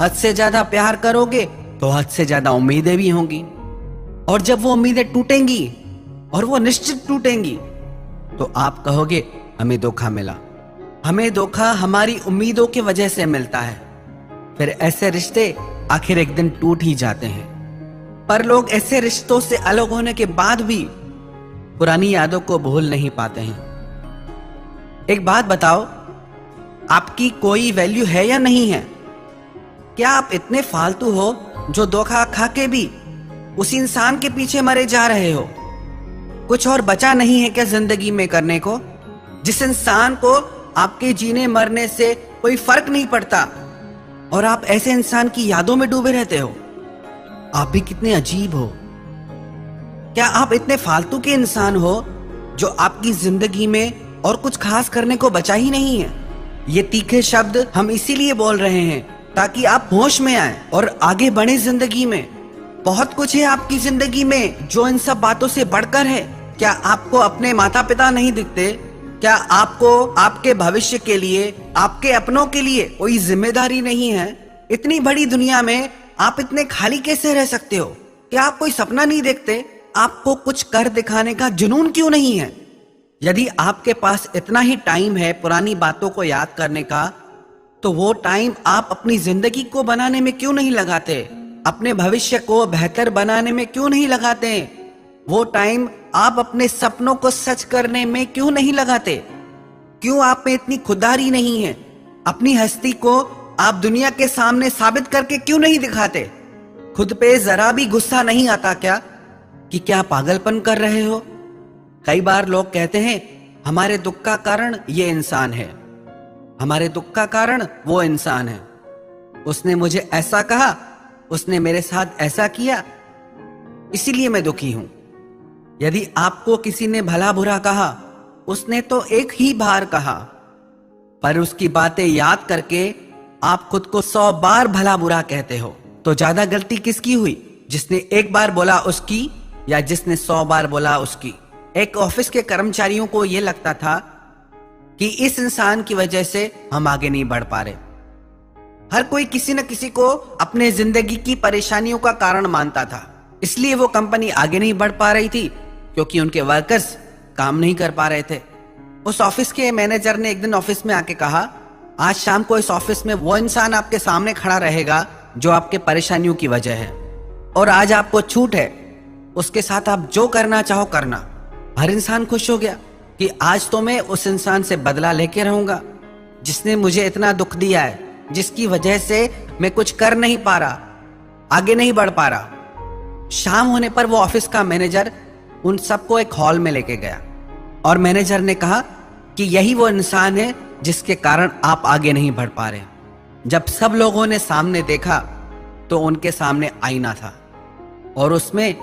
हद से ज्यादा प्यार करोगे तो हद से ज्यादा उम्मीदें भी होंगी, और जब वो उम्मीदें टूटेंगी, और वो निश्चित टूटेंगी, तो आप कहोगे हमें धोखा मिला। हमें धोखा हमारी उम्मीदों की वजह से मिलता है। फिर ऐसे रिश्ते आखिर एक दिन टूट ही जाते हैं। पर लोग ऐसे रिश्तों से अलग होने के बाद भी पुरानी यादों को भूल नहीं पाते हैं। एक बात बताओ, आपकी कोई वैल्यू है या नहीं है? क्या आप इतने फालतू हो जो धोखा खा के भी उस इंसान के पीछे मरे जा रहे हो? कुछ और बचा नहीं है क्या जिंदगी में करने को? जिस इंसान को आपके जीने मरने से कोई फर्क नहीं पड़ता और आप ऐसे इंसान की यादों में डूबे रहते हो। आप भी कितने अजीब हो। क्या आप इतने फालतू के इंसान हो जो आपकी जिंदगी में और कुछ खास करने को बचा ही नहीं है? ये तीखे शब्द हम इसीलिए बोल रहे हैं ताकि आप होश में आए और आगे बढ़े जिंदगी में। बहुत कुछ है आपकी जिंदगी में जो इन सब बातों से बढ़कर है। क्या आपको अपने माता पिता नहीं दिखते? क्या आपको आपके भविष्य के लिए, आपके अपनों के लिए कोई जिम्मेदारी नहीं है? इतनी बड़ी दुनिया में आप इतने खाली कैसे रह सकते हो? क्या आप कोई सपना नहीं देखते? आपको कुछ कर दिखाने का जुनून क्यों नहीं है? यदि आपके पास इतना ही टाइम है पुरानी बातों को याद करने का, तो वो टाइम आप अपनी जिंदगी को बनाने में क्यों नहीं लगाते? अपने भविष्य को बेहतर बनाने में क्यों नहीं लगाते? वो टाइम आप अपने सपनों को सच करने में क्यों नहीं लगाते? क्यों आप में इतनी खुदारी नहीं है? अपनी हस्ती को आप दुनिया के सामने साबित करके क्यों नहीं दिखाते? खुद पे जरा भी गुस्सा नहीं आता क्या कि क्या पागलपन कर रहे हो? कई बार लोग कहते हैं हमारे दुख का कारण ये इंसान है, हमारे दुख का कारण वो इंसान है, उसने मुझे ऐसा कहा, उसने मेरे साथ ऐसा किया, इसीलिए मैं दुखी हूं। यदि आपको किसी ने भला बुरा कहा, उसने तो एक ही बार कहा, पर उसकी बातें याद करके आप खुद को 100 बार भला बुरा कहते हो। तो ज्यादा गलती किसकी हुई, जिसने एक बार बोला उसकी या जिसने 100 बार बोला उसकी? एक ऑफिस के कर्मचारियों को यह लगता था कि इस इंसान की वजह से हम आगे नहीं बढ़ पा रहे। हर कोई किसी न किसी को अपने जिंदगी की परेशानियों का कारण मानता था, इसलिए वो कंपनी आगे नहीं बढ़ पा रही थी, क्योंकि उनके वर्कर्स काम नहीं कर पा रहे थे। उस ऑफिस के मैनेजर ने एक दिन ऑफिस में आके कहा, आज शाम को इस ऑफिस में वो इंसान आपके सामने खड़ा रहेगा जो आपके परेशानियों की वजह है, और आज आपको छूट है, उसके साथ आप जो करना चाहो करना। हर इंसान खुश हो गया कि आज तो मैं उस इंसान से बदला लेके रहूंगा जिसने मुझे इतना दुख दिया है, जिसकी वजह से मैं कुछ कर नहीं पा रहा, आगे नहीं बढ़ पा रहा। शाम होने पर वो ऑफिस का मैनेजर उन सबको एक हॉल में लेके गया और मैनेजर ने कहा कि यही वो इंसान है जिसके कारण आप आगे नहीं बढ़ पा रहे। जब सब लोगों ने सामने देखा तो उनके सामने आईना था और उसमें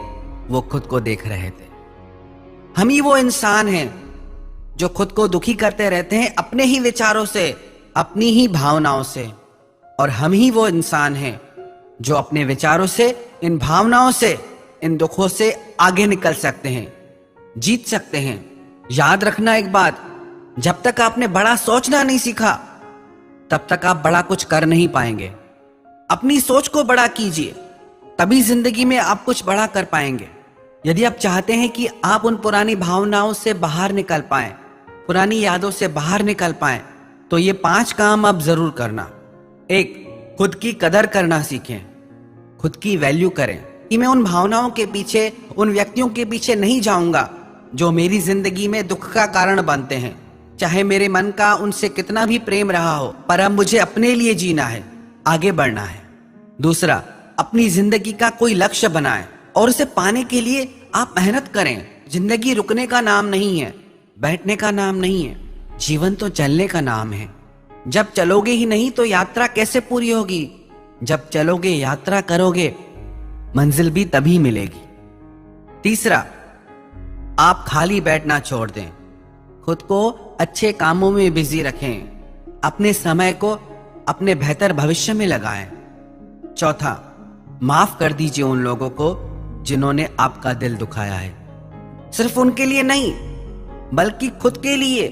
वो खुद को देख रहे थे। हम ही वो इंसान हैं जो खुद को दुखी करते रहते हैं अपने ही विचारों से, अपनी ही भावनाओं से, और हम ही वो इंसान हैं जो अपने विचारों से, इन भावनाओं से, इन दुखों से आगे निकल सकते हैं, जीत सकते हैं। याद रखना एक बात, जब तक आपने बड़ा सोचना नहीं सीखा तब तक आप बड़ा कुछ कर नहीं पाएंगे। अपनी सोच को बड़ा कीजिए, तभी जिंदगी में आप कुछ बड़ा कर पाएंगे। यदि आप चाहते हैं कि आप उन पुरानी भावनाओं से बाहर निकल पाएं, पुरानी यादों से बाहर निकल पाएं, तो ये 5 काम आप जरूर करना। 1, खुद की कदर करना सीखें, खुद की वैल्यू करें कि मैं उन भावनाओं के पीछे, उन व्यक्तियों के पीछे नहीं जाऊंगा जो मेरी जिंदगी में दुख का कारण बनते हैं। चाहे मेरे मन का उनसे कितना भी प्रेम रहा हो, पर अब मुझे अपने लिए जीना है, आगे बढ़ना है। 2, अपनी जिंदगी का कोई लक्ष्य बनाएं और उसे पाने के लिए आप मेहनत करें। जिंदगी रुकने का नाम नहीं है, बैठने का नाम नहीं है, जीवन तो चलने का नाम है। जब चलोगे ही नहीं तो यात्रा कैसे पूरी होगी? जब चलोगे, यात्रा करोगे, मंजिल भी तभी मिलेगी। 3, आप खाली बैठना छोड़ दें, खुद को अच्छे कामों में बिजी रखें, अपने समय को अपने बेहतर भविष्य में लगाएं। 4, माफ कर दीजिए उन लोगों को जिन्होंने आपका दिल दुखाया है, सिर्फ उनके लिए नहीं बल्कि खुद के लिए,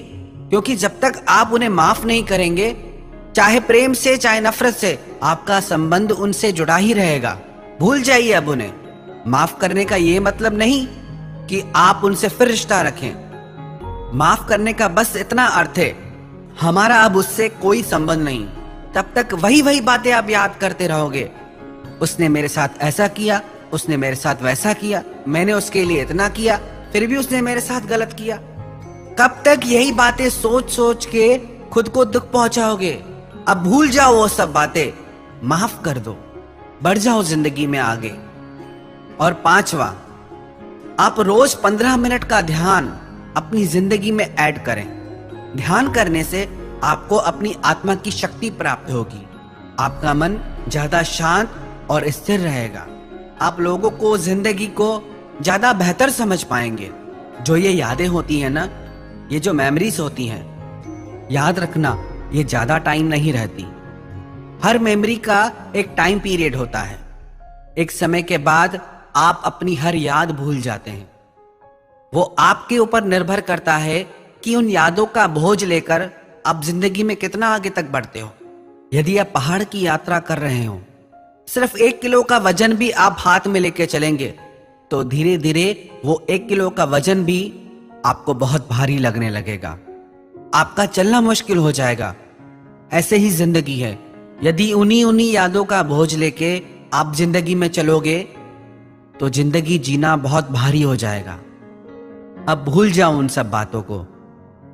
क्योंकि जब तक आप उन्हें माफ नहीं करेंगे, चाहे प्रेम से चाहे नफरत से, आपका संबंध उनसे जुड़ा ही रहेगा। भूल जाइए अब उन्हें। माफ करने का यह मतलब नहीं कि आप उनसे फिर रिश्ता रखें। माफ करने का बस इतना अर्थ है, हमारा अब उससे कोई संबंध नहीं। तब तक वही वही बातें आप याद करते रहोगे, उसने मेरे साथ ऐसा किया, उसने मेरे साथ वैसा किया, मैंने उसके लिए इतना किया, फिर भी उसने मेरे साथ गलत किया। कब तक यही बातें सोच सोच के खुद को दुख पहुंचाओगे? अब भूल जाओ वो सब बातें, माफ कर दो, बढ़ जाओ जिंदगी में आगे। और 5वां, आप रोज 15 मिनट का ध्यान अपनी जिंदगी में ऐड करें। ध्यान करने से आपको अपनी आत्मा की शक्ति प्राप्त होगी, आपका मन ज्यादा शांत और स्थिर रहेगा, आप लोगों को, जिंदगी को ज्यादा बेहतर समझ पाएंगे। जो ये यादें होती हैं ना, ये जो मेमोरीज होती हैं, याद रखना ये ज्यादा टाइम नहीं रहती। हर मेमोरी का एक टाइम पीरियड होता है, एक समय के बाद आप अपनी हर याद भूल जाते हैं। वो आपके ऊपर निर्भर करता है कि उन यादों का बोझ लेकर आप जिंदगी में कितना आगे तक बढ़ते हो। यदि आप पहाड़ की यात्रा कर रहे हो, सिर्फ 1 किलो का वजन भी आप हाथ में लेके चलेंगे, तो धीरे धीरे वो 1 किलो का वजन भी आपको बहुत भारी लगने लगेगा, आपका चलना मुश्किल हो जाएगा। ऐसे ही जिंदगी है, यदि उन्हीं यादों का बोझ लेके आप जिंदगी में चलोगे तो जिंदगी जीना बहुत भारी हो जाएगा। अब भूल जाओ उन सब बातों को।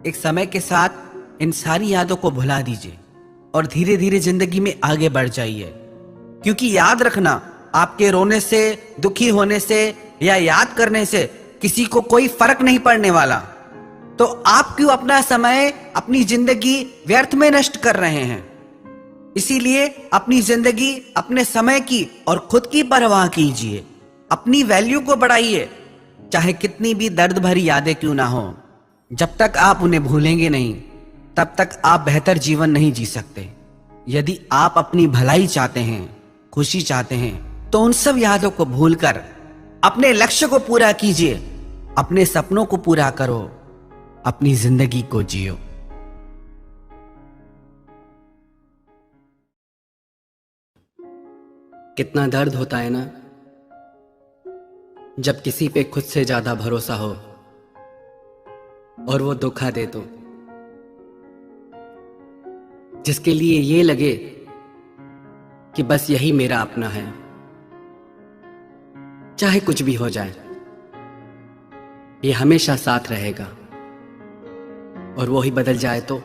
एक समय के साथ इन सारी यादों को भुला दीजिए और धीरे धीरे जिंदगी में आगे बढ़ जाइए। क्योंकि याद रखना, आपके रोने से, दुखी होने से या याद करने से किसी को कोई फर्क नहीं पड़ने वाला। तो आप क्यों अपना समय, अपनी जिंदगी व्यर्थ में नष्ट कर रहे हैं? इसीलिए अपनी जिंदगी, अपने समय की और खुद की परवाह कीजिए। अपनी वैल्यू को बढ़ाइए, चाहे कितनी भी दर्द भरी यादें क्यों ना हो। जब तक आप उन्हें भूलेंगे नहीं, तब तक आप बेहतर जीवन नहीं जी सकते। यदि आप अपनी भलाई चाहते हैं, खुशी चाहते हैं, तो उन सब यादों को भूलकर अपने लक्ष्य को पूरा कीजिए, अपने सपनों को पूरा करो, अपनी जिंदगी को जियो। कितना दर्द होता है ना जब किसी पे खुद से ज्यादा भरोसा हो और वो धोखा दे तो, जिसके लिए ये लगे कि बस यही मेरा अपना है, चाहे कुछ भी हो जाए ये हमेशा साथ रहेगा, और वो ही बदल जाए तो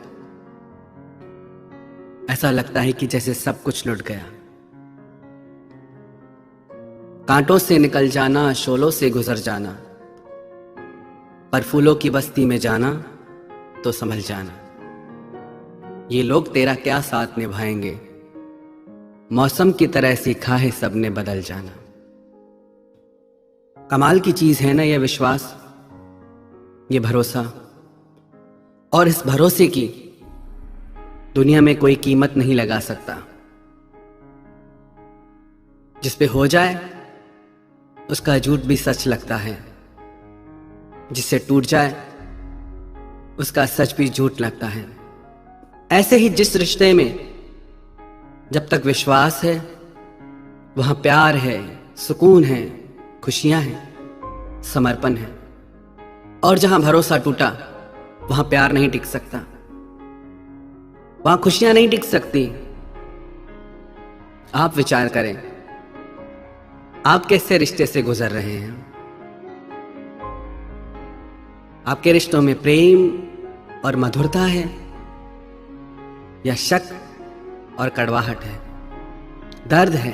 ऐसा लगता है कि जैसे सब कुछ लुट गया। कांटों से निकल जाना, शोलों से गुजर जाना, पर फूलों की बस्ती में जाना तो संभल जाना। ये लोग तेरा क्या साथ निभाएंगे, मौसम की तरह सीखा है सबने बदल जाना। कमाल की चीज है ना ये विश्वास, ये भरोसा, और इस भरोसे की दुनिया में कोई कीमत नहीं लगा सकता। जिस पे हो जाए उसका झूठ भी सच लगता है, जिससे टूट जाए उसका सच भी झूठ लगता है। ऐसे ही जिस रिश्ते में जब तक विश्वास है वहां प्यार है, सुकून है, खुशियां हैं, समर्पण है, और जहां भरोसा टूटा वहां प्यार नहीं टिक सकता, वहां खुशियां नहीं टिक सकती। आप विचार करें, आप कैसे रिश्ते से गुजर रहे हैं? आपके रिश्तों में प्रेम और मधुरता है या शक और कड़वाहट है, दर्द है,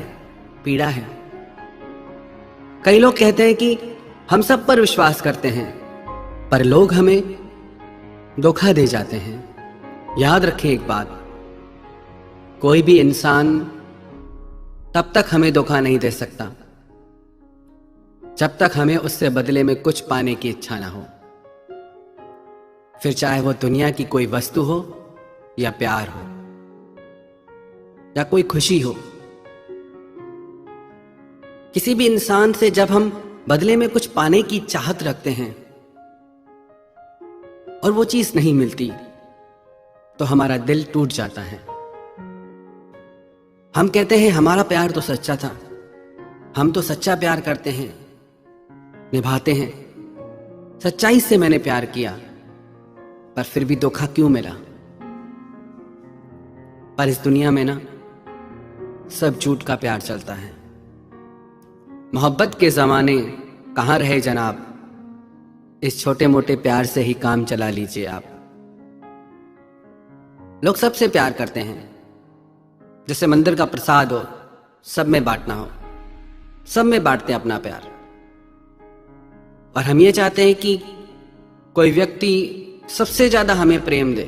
पीड़ा है? कई लोग कहते हैं कि हम सब पर विश्वास करते हैं, पर लोग हमें धोखा दे जाते हैं। याद रखें एक बात, कोई भी इंसान तब तक हमें धोखा नहीं दे सकता जब तक हमें उससे बदले में कुछ पाने की इच्छा ना हो, फिर चाहे वो दुनिया की कोई वस्तु हो या प्यार हो या कोई खुशी हो। किसी भी इंसान से जब हम बदले में कुछ पाने की चाहत रखते हैं और वो चीज नहीं मिलती, तो हमारा दिल टूट जाता है। हम कहते हैं हमारा प्यार तो सच्चा था, हम तो सच्चा प्यार करते हैं, निभाते हैं, सच्चाई से मैंने प्यार किया, पर फिर भी धोखा क्यों मिला? पर इस दुनिया में ना सब झूठ का प्यार चलता है। मोहब्बत के जमाने कहां रहे जनाब, इस छोटे मोटे प्यार से ही काम चला लीजिए आप। लोग सबसे प्यार करते हैं, जैसे मंदिर का प्रसाद हो, सब में बांटना हो, सब में बांटते हैं अपना प्यार। और हम ये चाहते हैं कि कोई व्यक्ति सबसे ज्यादा हमें प्रेम दे,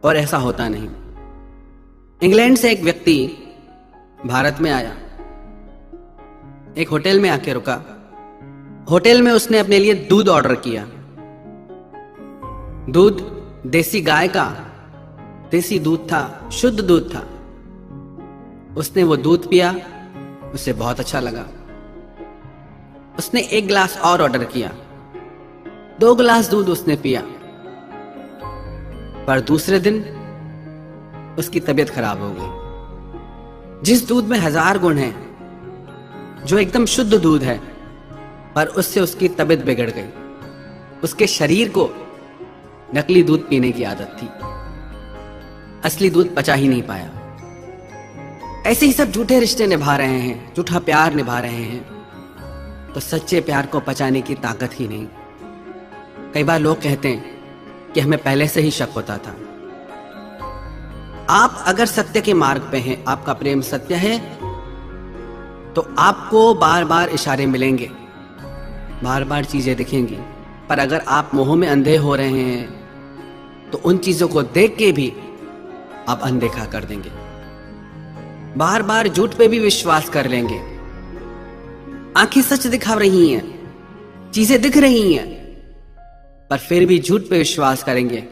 और ऐसा होता नहीं। इंग्लैंड से एक व्यक्ति भारत में आया, एक होटल में आके रुका। होटल में उसने अपने लिए दूध ऑर्डर किया। दूध देसी गाय का देसी दूध था, शुद्ध दूध था। उसने वो दूध पिया, उसे बहुत अच्छा लगा। उसने एक गिलास और ऑर्डर किया, 2 गिलास दूध उसने पिया। पर दूसरे दिन उसकी तबीयत खराब हो गई। जिस दूध में 1000 गुण हैं, जो एकदम शुद्ध दूध है, पर उससे उसकी तबीयत बिगड़ गई। उसके शरीर को नकली दूध पीने की आदत थी, असली दूध पचा ही नहीं पाया। ऐसे ही सब झूठे रिश्ते निभा रहे हैं, झूठा प्यार निभा रहे हैं। तो सच्चे प्यार को पचाने की ताकत ही नहीं। कई बार लोग कहते हैं कि हमें पहले से ही शक होता था। आप अगर सत्य के मार्ग पे हैं, आपका प्रेम सत्य है, तो आपको बार बार इशारे मिलेंगे, बार बार चीजें दिखेंगी। पर अगर आप मोह में अंधे हो रहे हैं तो उन चीजों को देख के भी आप अनदेखा कर देंगे, बार बार झूठ पे भी विश्वास कर लेंगे। आंखें सच दिखा रही हैं, चीजें दिख रही हैं, पर फिर भी झूठ पे विश्वास करेंगे।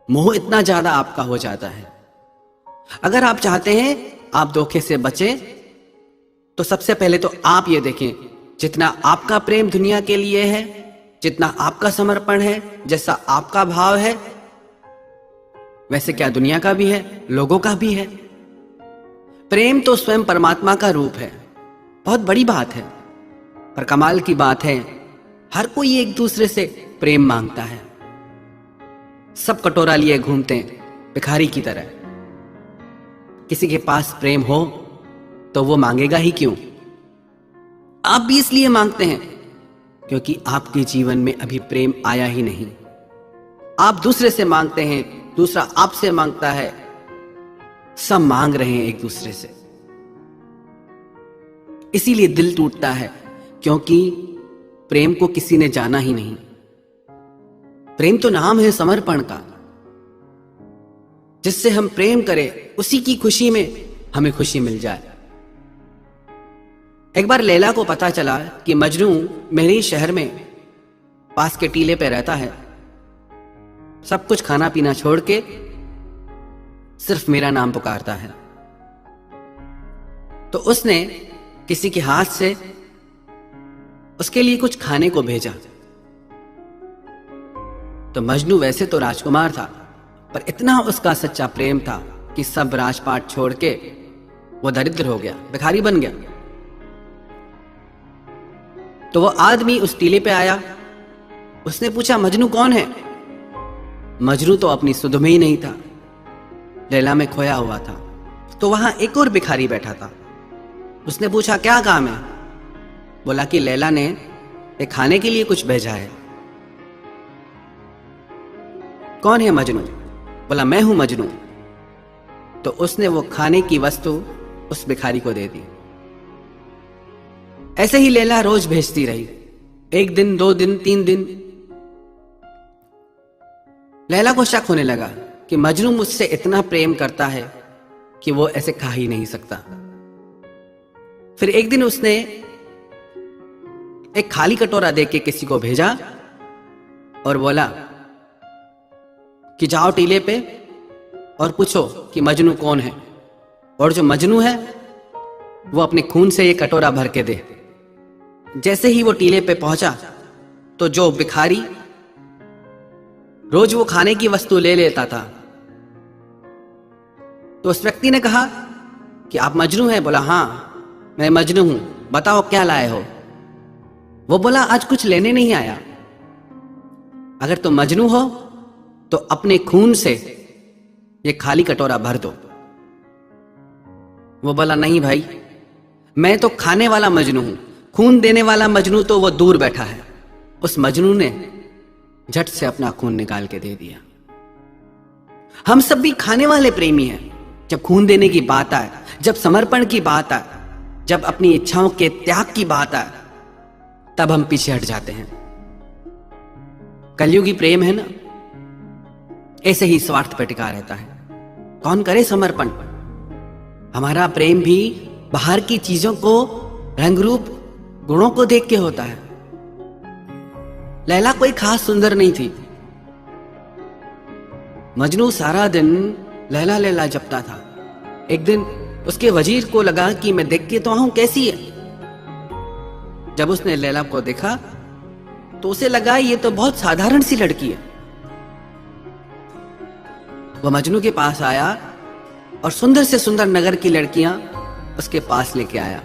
मोह इतना ज्यादा आपका हो जाता है। अगर आप चाहते हैं आप धोखे से बचें, तो सबसे पहले तो आप ये देखें, जितना आपका प्रेम दुनिया के लिए है, जितना आपका समर्पण है, जैसा आपका भाव है, वैसे क्या दुनिया का भी है, लोगों का भी है। प्रेम तो स्वयं परमात्मा का रूप है। बहुत बड़ी बात है। पर कमाल की बात है, हर कोई एक दूसरे से प्रेम मांगता है। सब कटोरा लिए घूमते हैं भिखारी की तरह। किसी के पास प्रेम हो तो वो मांगेगा ही क्यों? आप भी इसलिए मांगते हैं क्योंकि आपके जीवन में अभी प्रेम आया ही नहीं। आप दूसरे से मांगते हैं, दूसरा आपसे मांगता है, सब मांग रहे हैं एक दूसरे से। इसीलिए दिल टूटता है, क्योंकि प्रेम को किसी ने जाना ही नहीं। प्रेम तो नाम है समर्पण का। जिससे हम प्रेम करें उसी की खुशी में हमें खुशी मिल जाए। एक बार लैला को पता चला कि मजनू मेरे शहर में पास के टीले पे रहता है, सब कुछ खाना पीना छोड़ के सिर्फ मेरा नाम पुकारता है। तो उसने किसी के हाथ से उसके लिए कुछ खाने को भेजा। तो मजनू वैसे तो राजकुमार था, पर इतना उसका सच्चा प्रेम था कि सब राजपाट छोड़ के वो दरिद्र हो गया, भिखारी बन गया। तो वो आदमी उस टीले पे आया। उसने पूछा, मजनू कौन है? मजनू तो अपनी सुध में ही नहीं था, लैला में खोया हुआ था। तो वहां एक और भिखारी बैठा था। उसने पूछा, क्या काम है? बोला कि लैला ने एक खाने के लिए कुछ भेजा है। कौन है मजनू? बोला, मैं हूं मजनू। तो उसने वो खाने की वस्तु उस भिखारी को दे दी। ऐसे ही लैला रोज भेजती रही। 1 दिन, 2 दिन, 3 दिन। लैला को शक होने लगा कि मजनू मुझसे इतना प्रेम करता है कि वो ऐसे खा ही नहीं सकता। फिर एक दिन उसने एक खाली कटोरा देके किसी को भेजा और बोला कि जाओ टीले पे और पूछो कि मजनू कौन है, और जो मजनू है वो अपने खून से ये कटोरा भर के दे। जैसे ही वो टीले पे पहुंचा तो जो भिखारी रोज वो खाने की वस्तु ले लेता था, तो उस व्यक्ति ने कहा कि आप मजनू हैं? बोला, हां मैं मजनू हूं, बताओ क्या लाए हो? वो बोला, आज कुछ लेने नहीं आया। अगर तुम मजनू हो तो अपने खून से ये खाली कटोरा भर दो। वो बोला, नहीं भाई, मैं तो खाने वाला मजनू हूं, खून देने वाला मजनू तो वो दूर बैठा है। उस मजनू ने झट से अपना खून निकाल के दे दिया। हम सब भी खाने वाले प्रेमी हैं। जब खून देने की बात आए, जब समर्पण की बात आए, जब अपनी इच्छाओं के त्याग की बात आए, तब हम पीछे हट जाते हैं। कलयुगी प्रेम है ना, ऐसे ही स्वार्थ पर टिका रहता है। कौन करे समर्पण? हमारा प्रेम भी बाहर की चीजों को, रंग रूप, गुणों को देख के होता है। लैला कोई खास सुंदर नहीं थी। मजनू सारा दिन लैला लैला जपता था। एक दिन उसके वजीर को लगा कि मैं देख के तो आऊं कैसी है। जब उसने लैला को देखा तो उसे लगा ये तो बहुत साधारण सी लड़की है। वह मजनू के पास आया और सुंदर से सुंदर नगर की लड़कियां उसके पास लेके आया।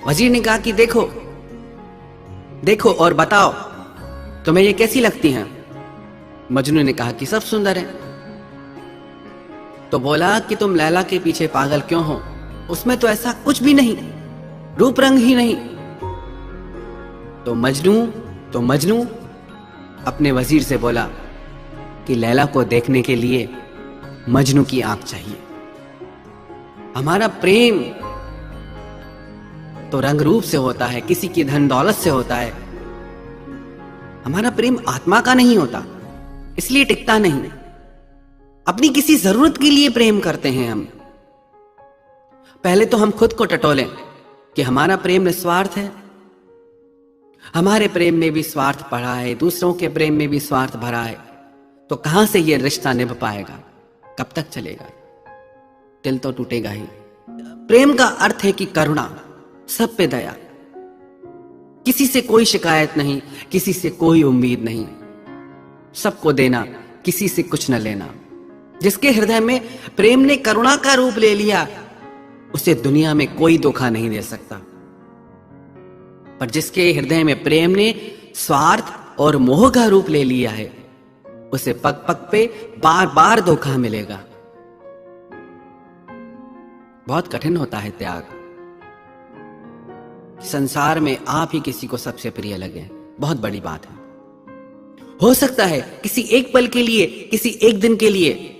वजीर ने कहा कि देखो देखो और बताओ तुम्हें ये कैसी लगती हैं? मजनू ने कहा कि सब सुंदर है। तो बोला कि तुम लैला के पीछे पागल क्यों हो? उसमें तो ऐसा कुछ भी नहीं। रूप रंग ही नहीं। तो मजनू अपने वजीर से बोला कि लैला को देखने के लिए मजनू की आंख चाहिए। हमारा प्रेम तो रंग रूप से होता है, किसी की धन दौलत से होता है। हमारा प्रेम आत्मा का नहीं होता, इसलिए टिकता नहीं। अपनी किसी जरूरत के लिए प्रेम करते हैं हम। पहले तो हम खुद को टटोलें कि हमारा प्रेम निस्वार्थ है। हमारे प्रेम में भी स्वार्थ पड़ा है, दूसरों के प्रेम में भी स्वार्थ भरा है। तो कहां से यह रिश्ता निभ पाएगा? कब तक चलेगा? दिल तो टूटेगा ही। प्रेम का अर्थ है कि करुणा, सब पे दया, किसी से कोई शिकायत नहीं, किसी से कोई उम्मीद नहीं, सबको देना, किसी से कुछ न लेना। जिसके हृदय में प्रेम ने करुणा का रूप ले लिया, उसे दुनिया में कोई धोखा नहीं दे सकता। पर जिसके हृदय में प्रेम ने स्वार्थ और मोह का रूप ले लिया है, उसे पग पग पे बार बार धोखा मिलेगा। बहुत कठिन होता है त्याग। संसार में आप ही किसी को सबसे प्रिय लगे, बहुत बड़ी बात है। हो सकता है किसी एक पल के लिए, किसी एक दिन के लिए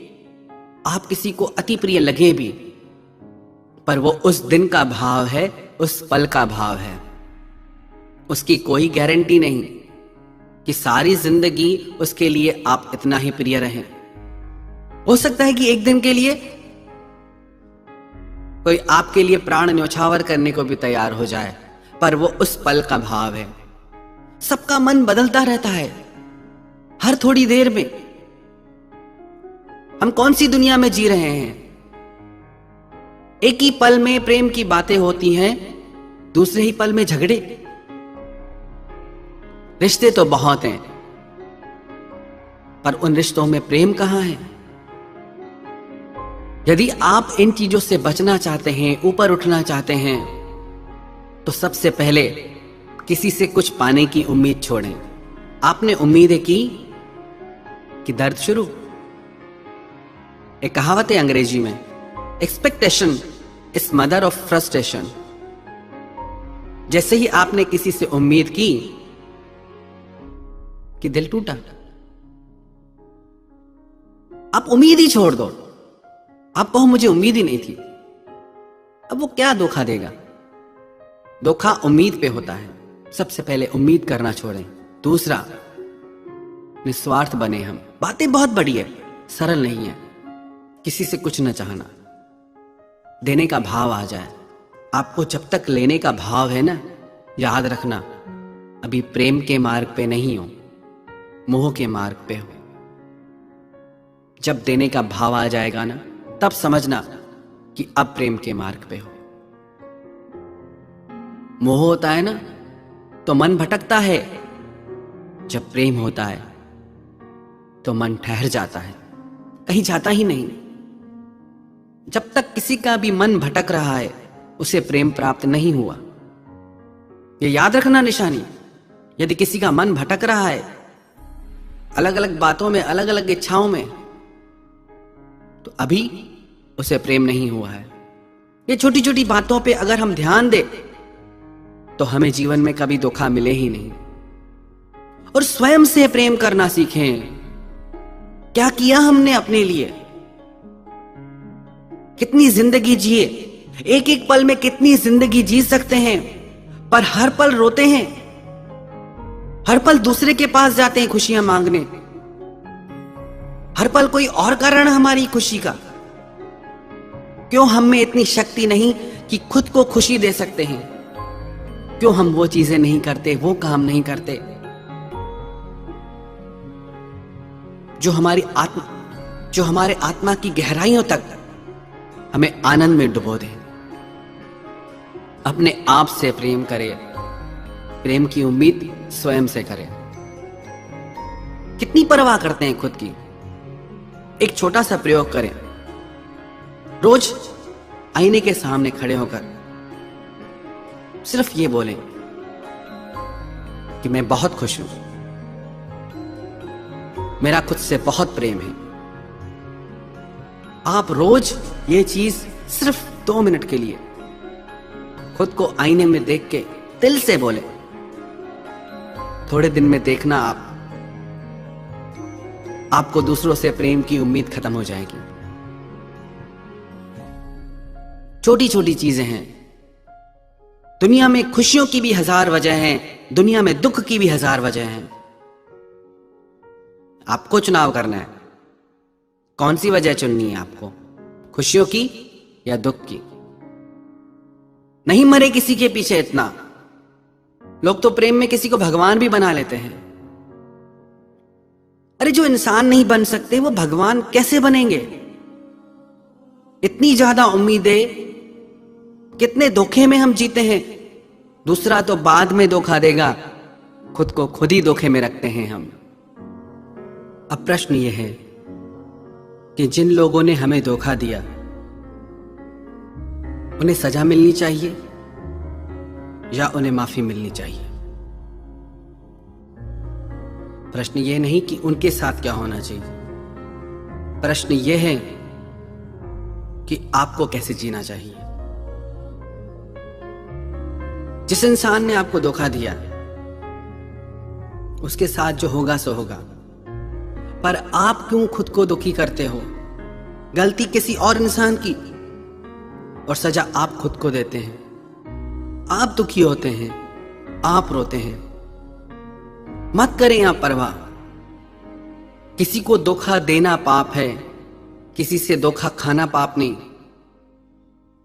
आप किसी को अति प्रिय लगे भी, पर वो उस दिन का भाव है, उस पल का भाव है। उसकी कोई गारंटी नहीं कि सारी जिंदगी उसके लिए आप इतना ही प्रिय रहें। हो सकता है कि एक दिन के लिए कोई आपके लिए प्राण न्यौछावर करने को भी तैयार हो जाए, पर वो उस पल का भाव है। सबका मन बदलता रहता है हर थोड़ी देर में। हम कौन सी दुनिया में जी रहे हैं? एक ही पल में प्रेम की बातें होती हैं, दूसरे ही पल में झगड़े। रिश्ते तो बहुत हैं, पर उन रिश्तों में प्रेम कहां है? यदि आप इन चीजों से बचना चाहते हैं, ऊपर उठना चाहते हैं, तो सबसे पहले किसी से कुछ पाने की उम्मीद छोड़ें। आपने उम्मीदें की कि दर्द शुरू। एक कहावत है अंग्रेजी में, expectation is mother of frustration. जैसे ही आपने किसी से उम्मीद की कि दिल टूटा, आप उम्मीद ही छोड़ दो। आप कहो मुझे उम्मीद ही नहीं थी, अब वो क्या धोखा देगा? धोखा उम्मीद पे होता है। सबसे पहले उम्मीद करना छोड़ें। दूसरा, निस्वार्थ बने हम। बातें बहुत बड़ी है, सरल नहीं है। किसी से कुछ न चाहना, देने का भाव आ जाए। आपको जब तक लेने का भाव है ना, याद रखना अभी प्रेम के मार्ग पे नहीं हो, मोह के मार्ग पे हो। जब देने का भाव आ जाएगा ना, तब समझना कि अब प्रेम के मार्ग पे हो। मोह होता है ना तो मन भटकता है, जब प्रेम होता है तो मन ठहर जाता है, कहीं जाता ही नहीं। जब तक किसी का भी मन भटक रहा है, उसे प्रेम प्राप्त नहीं हुआ। यह याद रखना निशानी। यदि किसी का मन भटक रहा है अलग अलग बातों में, अलग अलग इच्छाओं में, तो अभी उसे प्रेम नहीं हुआ है। ये छोटी छोटी बातों पे अगर हम ध्यान दें तो हमें जीवन में कभी धोखा मिले ही नहीं। और स्वयं से प्रेम करना सीखें। क्या किया हमने अपने लिए? कितनी जिंदगी जिए, एक एक पल में कितनी जिंदगी जी सकते हैं, पर हर पल रोते हैं, हर पल दूसरे के पास जाते हैं खुशियां मांगने, हर पल कोई और कारण हमारी खुशी का। क्यों हम में इतनी शक्ति नहीं कि खुद को खुशी दे सकते हैं? क्यों हम वो चीजें नहीं करते, वो काम नहीं करते जो हमारे आत्मा की गहराइयों तक हमें आनंद में डुबो दे। अपने आप से प्रेम करें। प्रेम की उम्मीद स्वयं से करें। कितनी परवाह करते हैं खुद की? एक छोटा सा प्रयोग करें। रोज आईने के सामने खड़े होकर सिर्फ ये बोलें कि मैं बहुत खुश हूं, मेरा खुद से बहुत प्रेम है। आप रोज ये चीज सिर्फ 2 मिनट के लिए खुद को आईने में देख के दिल से बोले। थोड़े दिन में देखना आपको दूसरों से प्रेम की उम्मीद खत्म हो जाएगी। छोटी छोटी चीजें हैं। दुनिया में खुशियों की भी हजार वजह हैं, दुनिया में दुख की भी हजार वजह हैं। आपको चुनाव करना है, कौन सी वजह चुननी है आपको, खुशियों की या दुख की। नहीं मरे किसी के पीछे इतना। लोग तो प्रेम में किसी को भगवान भी बना लेते हैं। अरे जो इंसान नहीं बन सकते वो भगवान कैसे बनेंगे। इतनी ज्यादा उम्मीदें, कितने धोखे में हम जीते हैं। दूसरा तो बाद में धोखा देगा, खुद को खुद ही धोखे में रखते हैं हम। अब प्रश्न यह है कि जिन लोगों ने हमें धोखा दिया उन्हें सजा मिलनी चाहिए या उन्हें माफी मिलनी चाहिए। प्रश्न यह नहीं कि उनके साथ क्या होना चाहिए, प्रश्न यह है कि आपको कैसे जीना चाहिए। जिस इंसान ने आपको धोखा दिया उसके साथ जो होगा सो होगा, पर आप क्यों खुद को दुखी करते हो। गलती किसी और इंसान की और सजा आप खुद को देते हैं। आप दुखी होते हैं, आप रोते हैं। मत करें आप परवाह। किसी को धोखा देना पाप है, किसी से धोखा खाना पाप नहीं।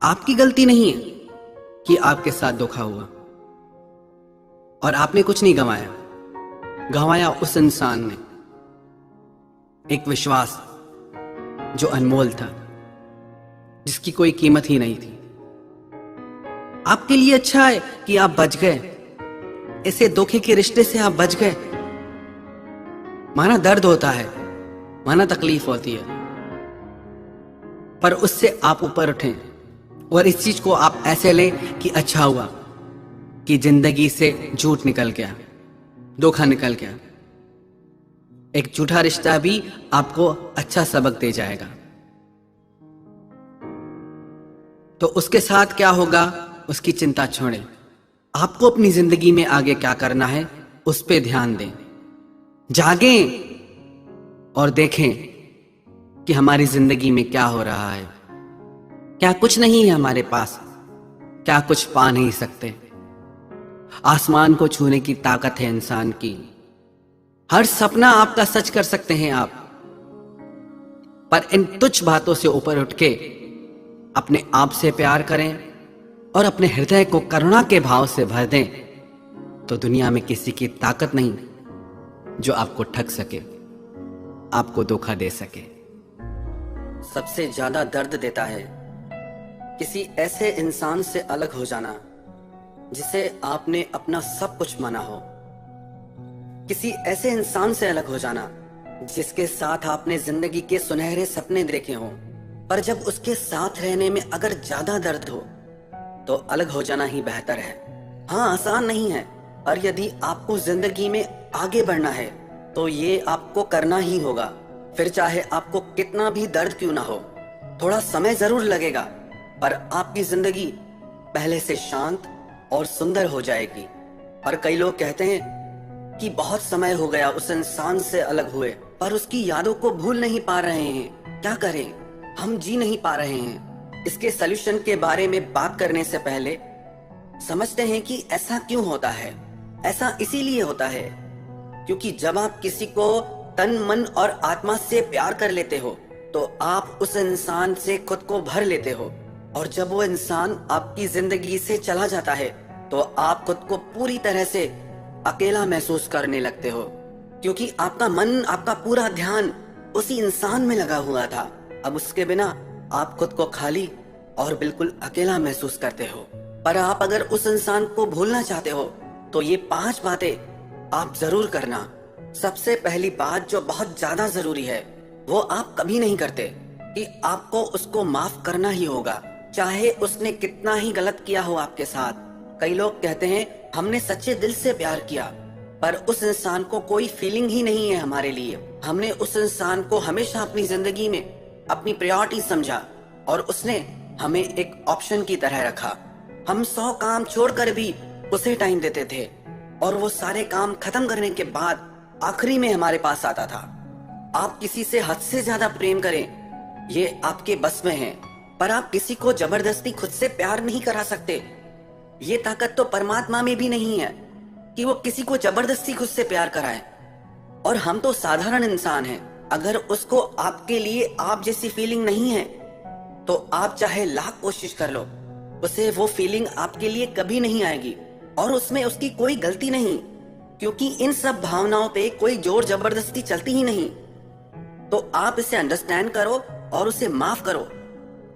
आपकी गलती नहीं है कि आपके साथ धोखा हुआ और आपने कुछ नहीं गंवाया। गंवाया उस इंसान ने एक विश्वास जो अनमोल था, जिसकी कोई कीमत ही नहीं थी। आपके लिए अच्छा है कि आप बच गए, ऐसे धोखे के रिश्ते से आप बच गए। माना दर्द होता है, माना तकलीफ होती है, पर उससे आप ऊपर उठें और इस चीज को आप ऐसे लें कि अच्छा हुआ कि जिंदगी से झूठ निकल गया, धोखा निकल गया। एक झूठा रिश्ता भी आपको अच्छा सबक दे जाएगा। तो उसके साथ क्या होगा उसकी चिंता छोड़ें। आपको अपनी जिंदगी में आगे क्या करना है उस पे ध्यान दें। जागें और देखें कि हमारी जिंदगी में क्या हो रहा है। क्या कुछ नहीं है हमारे पास, क्या कुछ पा नहीं सकते। आसमान को छूने की ताकत है इंसान की। हर सपना आपका सच कर सकते हैं आप, पर इन तुच्छ बातों से ऊपर उठ के अपने आप से प्यार करें और अपने हृदय को करुणा के भाव से भर दें, तो दुनिया में किसी की ताकत नहीं जो आपको ठग सके, आपको धोखा दे सके। सबसे ज्यादा दर्द देता है किसी ऐसे इंसान से अलग हो जाना जिसे आपने अपना सब कुछ माना हो। किसी ऐसे इंसान से अलग हो जाना जिसके साथ आपने जिंदगी के सुनहरे सपने देखे हों, पर जब उसके साथ रहने में अगर ज्यादा दर्द हो तो अलग हो जाना ही बेहतर है। हाँ, आसान नहीं है, पर यदि आपको जिंदगी में आगे बढ़ना है तो ये आपको करना ही होगा। फिर चाहे आपको कितना भी दर्द क्यों ना हो, थोड़ा समय जरूर लगेगा, पर आपकी जिंदगी पहले से शांत और सुंदर हो जाएगी। पर कई लोग कहते हैं कि बहुत समय हो गया उस इंसान से अलग हुए, पर उसकी यादों को भूल नहीं पा रहे हैं। क्या करें, हम जी नहीं पा रहे हैं। इसके सलूशन के बारे में बात करने से पहले समझते हैं कि ऐसा क्यों होता है। ऐसा इसीलिए होता है क्योंकि जब आप किसी को तन मन और आत्मा से प्यार कर लेते हो तो आप उस इंसान से खुद को भर लेते हो, और जब वो इंसान आपकी जिंदगी से चला जाता है तो आप खुद को पूरी तरह से अकेला महसूस करने लगते हो, क्योंकि आपका मन, आपका पूरा ध्यान उसी इंसान में लगा हुआ था। अब उसके बिना आप खुद को खाली और बिल्कुल अकेला महसूस करते हो। पर आप अगर उस इंसान को भूलना चाहते हो तो ये 5 बातें आप जरूर करना। सबसे पहली बात जो बहुत ज्यादा जरूरी है वो आप कभी नहीं करते कि आपको उसको माफ करना ही होगा, चाहे उसने कितना ही गलत किया हो आपके साथ। कई लोग कहते हैं हमने सच्चे दिल से प्यार किया, पर उस इंसान को कोई फीलिंग ही नहीं है हमारे लिए। हमने उस इंसान को हमेशा अपनी जिंदगी में अपनी प्रायोरिटी समझा और उसने हमें एक ऑप्शन की तरह रखा। हम 100 काम छोड़कर भी उसे टाइम देते थे और वो सारे काम खत्म करने के बाद आखिरी में हमारे पास आता था। आप किसी से हद से ज्यादा प्रेम करें, ये आपके बस में है, पर आप किसी को जबरदस्ती खुद से प्यार नहीं करा सकते। ये ताकत तो परमात्मा में भी नहीं है कि वो किसी को जबरदस्ती खुद से प्यार कराए। और हम तो साधारण इंसान हैं। अगर उसको आपके लिए आप जैसी फीलिंग नहीं है तो आप चाहे लाख कोशिश कर लो, उसे वो फीलिंग आपके लिए कभी नहीं आएगी। और उसमें उसकी कोई गलती नहीं, क्योंकि इन सब भावनाओं पे कोई जोर जबरदस्ती चलती ही नहीं। तो आप इसे अंडरस्टैंड करो और उसे माफ करो।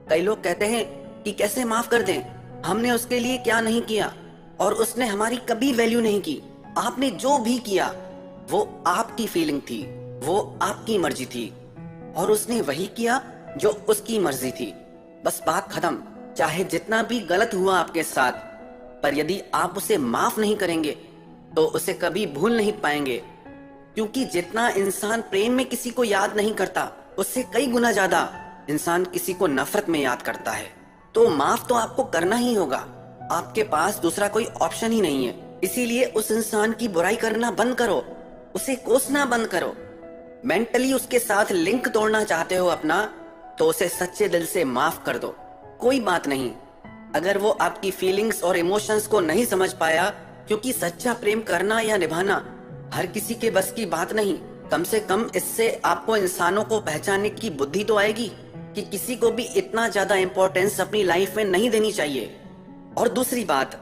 कई लोग कहते हैं कि कैसे माफ कर दें, हमने उसके लिए क्या नहीं किया और उसने हमारी कभी वैल्यू नहीं की। आपने जो भी किया वो आपकी फीलिंग थी, वो आपकी मर्जी थी और उसने वही किया जो उसकी मर्जी थी। बस बात खत्म। चाहे जितना भी गलत हुआ आपके साथ, पर यदि आप उसे माफ नहीं करेंगे तो उसे कभी भूल नहीं पाएंगे। क्योंकि जितना इंसान प्रेम में किसी को याद नहीं करता, उससे कई गुना ज्यादा इंसान किसी को नफरत में याद करता है। तो माफ तो आपको करना ही होगा, आपके पास दूसरा कोई ऑप्शन ही नहीं है। इसीलिए उस इंसान की बुराई करना बंद करो, उसे कोसना बंद करो। मेंटली उसके साथ लिंक तोड़ना चाहते हो अपना, तो उसे सच्चे दिल से माफ कर दो। कोई बात नहीं अगर वो आपकी फीलिंग्स और इमोशंस को नहीं समझ पाया, क्योंकि सच्चा प्रेम करना या निभाना हर किसी के बस की बात नहीं। कम से कम इससे आपको इंसानों को पहचानने की बुद्धि तो आएगी कि किसी को भी इतना ज्यादा इंपॉर्टेंस अपनी लाइफ में नहीं देनी चाहिए। और दूसरी बात,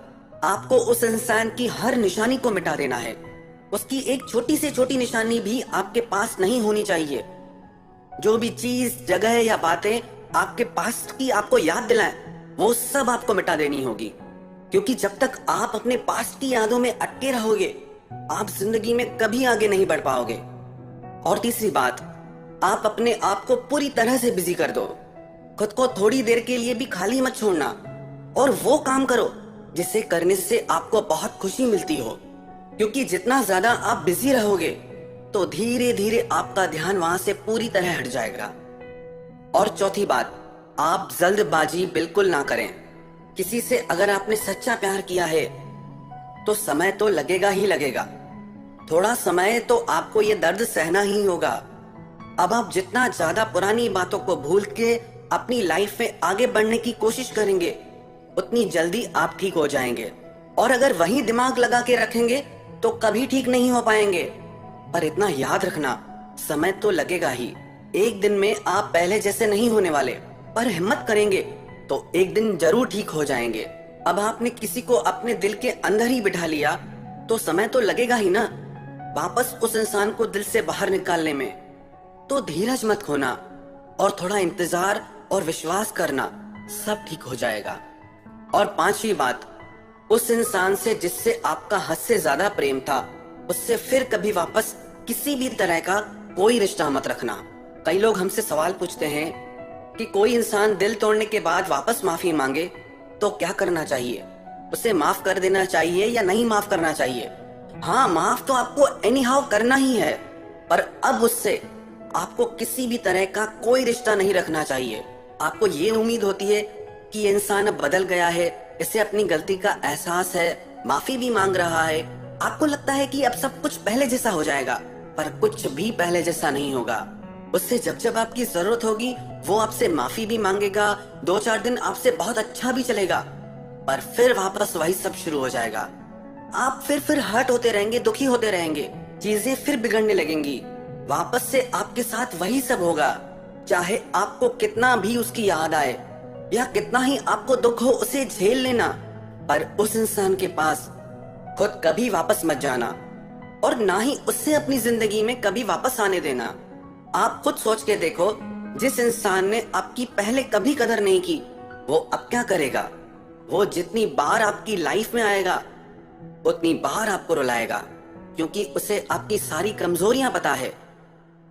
आपको उस इंसान की हर निशानी को मिटा देना है। उसकी एक छोटी से छोटी निशानी भी आपके पास नहीं होनी चाहिए। जो भी चीज, जगह या बातें आपके पास की आपको याद दिलाएं, वो सब आपको मिटा देनी होगी। क्योंकि जब तक आप अपने पास्ट की यादों में अटके रहोगे, आप जिंदगी में कभी आगे नहीं बढ़ पाओगे। और तीसरी बात, आप अपने आप को पूरी तरह से बिजी कर दो। खुद को थोड़ी देर के लिए भी खाली मत छोड़ना और वो काम करो जिसे करने से आपको बहुत खुशी मिलती हो। क्योंकि जितना ज्यादा आप बिजी रहोगे तो धीरे धीरे आपका ध्यान वहां से पूरी तरह हट जाएगा। और चौथी बात, आप जल्दबाजी बिल्कुल ना करें। किसी से अगर आपने सच्चा प्यार किया है तो समय तो लगेगा ही लगेगा। थोड़ा समय तो आपको ये दर्द सहना ही होगा। अब आप जितना ज्यादा पुरानी बातों को भूल के अपनी लाइफ में आगे बढ़ने की कोशिश करेंगे, उतनी जल्दी आप ठीक हो जाएंगे। और अगर वही दिमाग लगा के रखेंगे तो कभी ठीक नहीं हो पाएंगे। पर इतना याद रखना, समय तो लगेगा ही। एक दिन में आप पहले जैसे नहीं होने वाले, पर हिम्मत करेंगे तो एक दिन जरूर ठीक हो जाएंगे। अब आपने किसी को अपने दिल के अंदर ही बिठा लिया तो समय तो लगेगा ही ना वापस उस इंसान को दिल से बाहर निकालने में। तो धीरज मत खोना और थोड़ा इंतजार और विश्वास करना, सब ठीक हो जाएगा। और पांचवी बात, उस इंसान से जिससे आपका हद से ज्यादा प्रेम था, उससे फिर कभी वापस किसी भी तरह का कोई रिश्ता मत रखना। कई लोग हमसे सवाल पूछते हैं कि कोई इंसान दिल तोड़ने के बाद वापस माफी मांगे तो क्या करना चाहिए, उसे माफ कर देना चाहिए या नहीं माफ करना चाहिए। हाँ, माफ तो आपको एनी हाउ करना ही है, पर अब उससे आपको किसी भी तरह का कोई रिश्ता नहीं रखना चाहिए। आपको ये उम्मीद होती है कि ये इंसान अब बदल गया है, इसे अपनी गलती का एहसास है, माफी भी मांग रहा है। आपको लगता है कि अब सब कुछ पहले जैसा हो जाएगा, पर कुछ भी पहले जैसा नहीं होगा। उससे जब जब आपकी जरूरत होगी वो आपसे माफी भी मांगेगा, 2-4 दिन आपसे बहुत अच्छा भी चलेगा, पर फिर वापस वही सब शुरू हो जाएगा। आप फिर हर्ट होते रहेंगे, दुखी होते रहेंगे, चीजें फिर बिगड़ने लगेंगी। वापस से आपके साथ वही सब होगा। चाहे आपको कितना भी उसकी याद आए या कितना ही आपको दुख हो, उसे झेल लेना, पर उस इंसान के पास खुद कभी वापस मत जाना और ना ही उससे अपनी जिंदगी में कभी वापस आने देना। आप खुद सोच के देखो, जिस इंसान ने आपकी पहले कभी कदर नहीं की, वो अब क्या करेगा। वो जितनी बार आपकी लाइफ में आएगा उतनी बार आपको रुलाएगा, क्योंकि उसे आपकी सारी कमजोरियां पता है,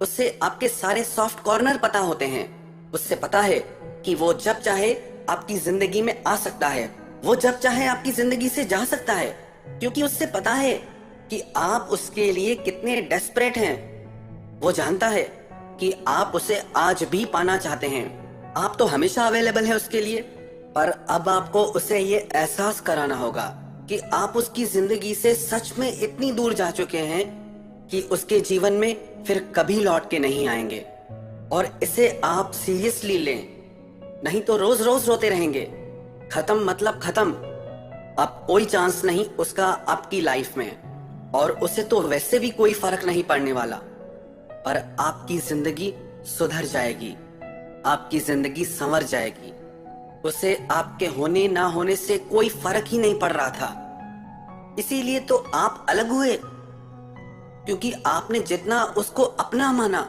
उससे आपके सारे सॉफ्ट कॉर्नर पता होते हैं। उससे पता है कि वो जब चाहे आपकी जिंदगी में आ सकता है, वो जब चाहे आपकी जिंदगी से जा सकता है, क्योंकि उससे पता है कि आप उसके लिए कितने डेस्परेट हैं। वो जानता है कि आप उसे आज भी पाना चाहते हैं। आप तो हमेशा अवेलेबल है उसके लिए, पर अब आपको उसे ये एहसास कराना होगा कि आप उसकी जिंदगी से सच में इतनी दूर जा चुके हैं कि उसके जीवन में फिर कभी लौट के नहीं आएंगे। और इसे आप सीरियसली लें, नहीं तो रोज रोज रोते रहेंगे। खत्म मतलब खत्म, अब कोई चांस नहीं उसका आपकी लाइफ में, और उसे तो वैसे भी कोई फर्क नहीं पड़ने वाला। पर आपकी जिंदगी सुधर जाएगी, आपकी जिंदगी संवर जाएगी। उसे आपके होने ना होने से कोई फर्क ही नहीं पड़ रहा था, इसीलिए तो आप अलग हुए, क्योंकि आपने जितना उसको अपना माना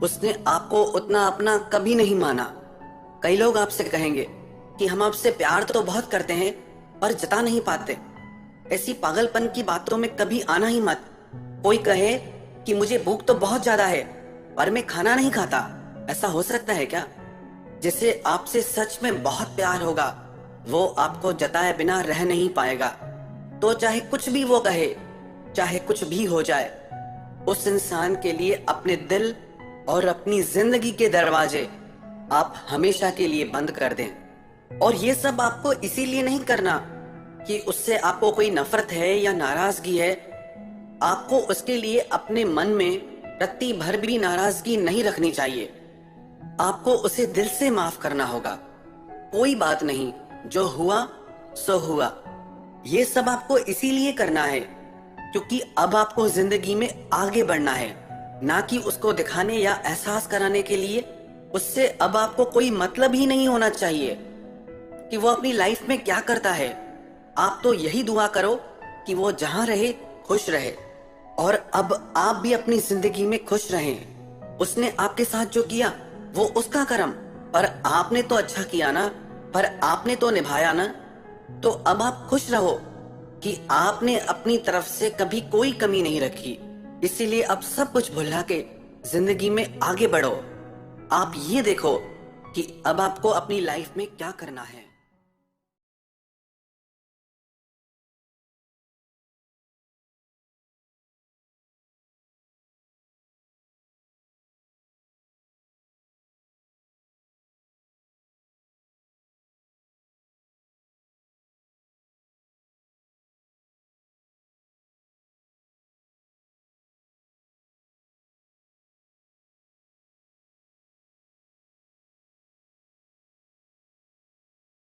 उसने आपको उतना अपना कभी नहीं माना। कई लोग आपसे कहेंगे कि हम आपसे प्यार तो बहुत करते हैं पर जता नहीं पाते। ऐसी पागलपन की बातों में कभी आना ही मत। कोई कहे कि मुझे भूख तो बहुत ज्यादा है पर मैं खाना नहीं खाता, ऐसा हो सकता है क्या? जिसे आपसे सच में बहुत प्यार होगा वो आपको जताए बिना रह नहीं पाएगा। तो चाहे कुछ भी वो कहे, चाहे कुछ भी हो जाए, उस इंसान के लिए अपने दिल और अपनी जिंदगी के दरवाजे आप हमेशा के लिए बंद कर दें। और ये सब आपको इसीलिए नहीं करना कि उससे आपको कोई नफरत है या नाराजगी है। आपको उसके लिए अपने मन में रत्ती भर भी नाराजगी नहीं रखनी चाहिए। आपको उसे दिल से माफ करना होगा। कोई बात नहीं, जो हुआ सो हुआ। ये सब आपको इसीलिए करना है क्योंकि अब आपको जिंदगी में आगे बढ़ना है, ना कि उसको दिखाने या एहसास कराने के लिए। उससे अब आपको कोई मतलब ही नहीं होना चाहिए कि वो अपनी लाइफ में क्या करता है। आप तो यही दुआ करो कि वो जहां रहे खुश रहे, और अब आप भी अपनी जिंदगी में खुश रहें। उसने आपके साथ जो किया वो उसका कर्म, पर आपने तो अच्छा किया ना, पर आपने तो निभाया ना। तो अब आप खुश रहो कि आपने अपनी तरफ से कभी कोई कमी नहीं रखी। इसीलिए अब सब कुछ भुला के जिंदगी में आगे बढ़ो। आप ये देखो कि अब आपको अपनी लाइफ में क्या करना है।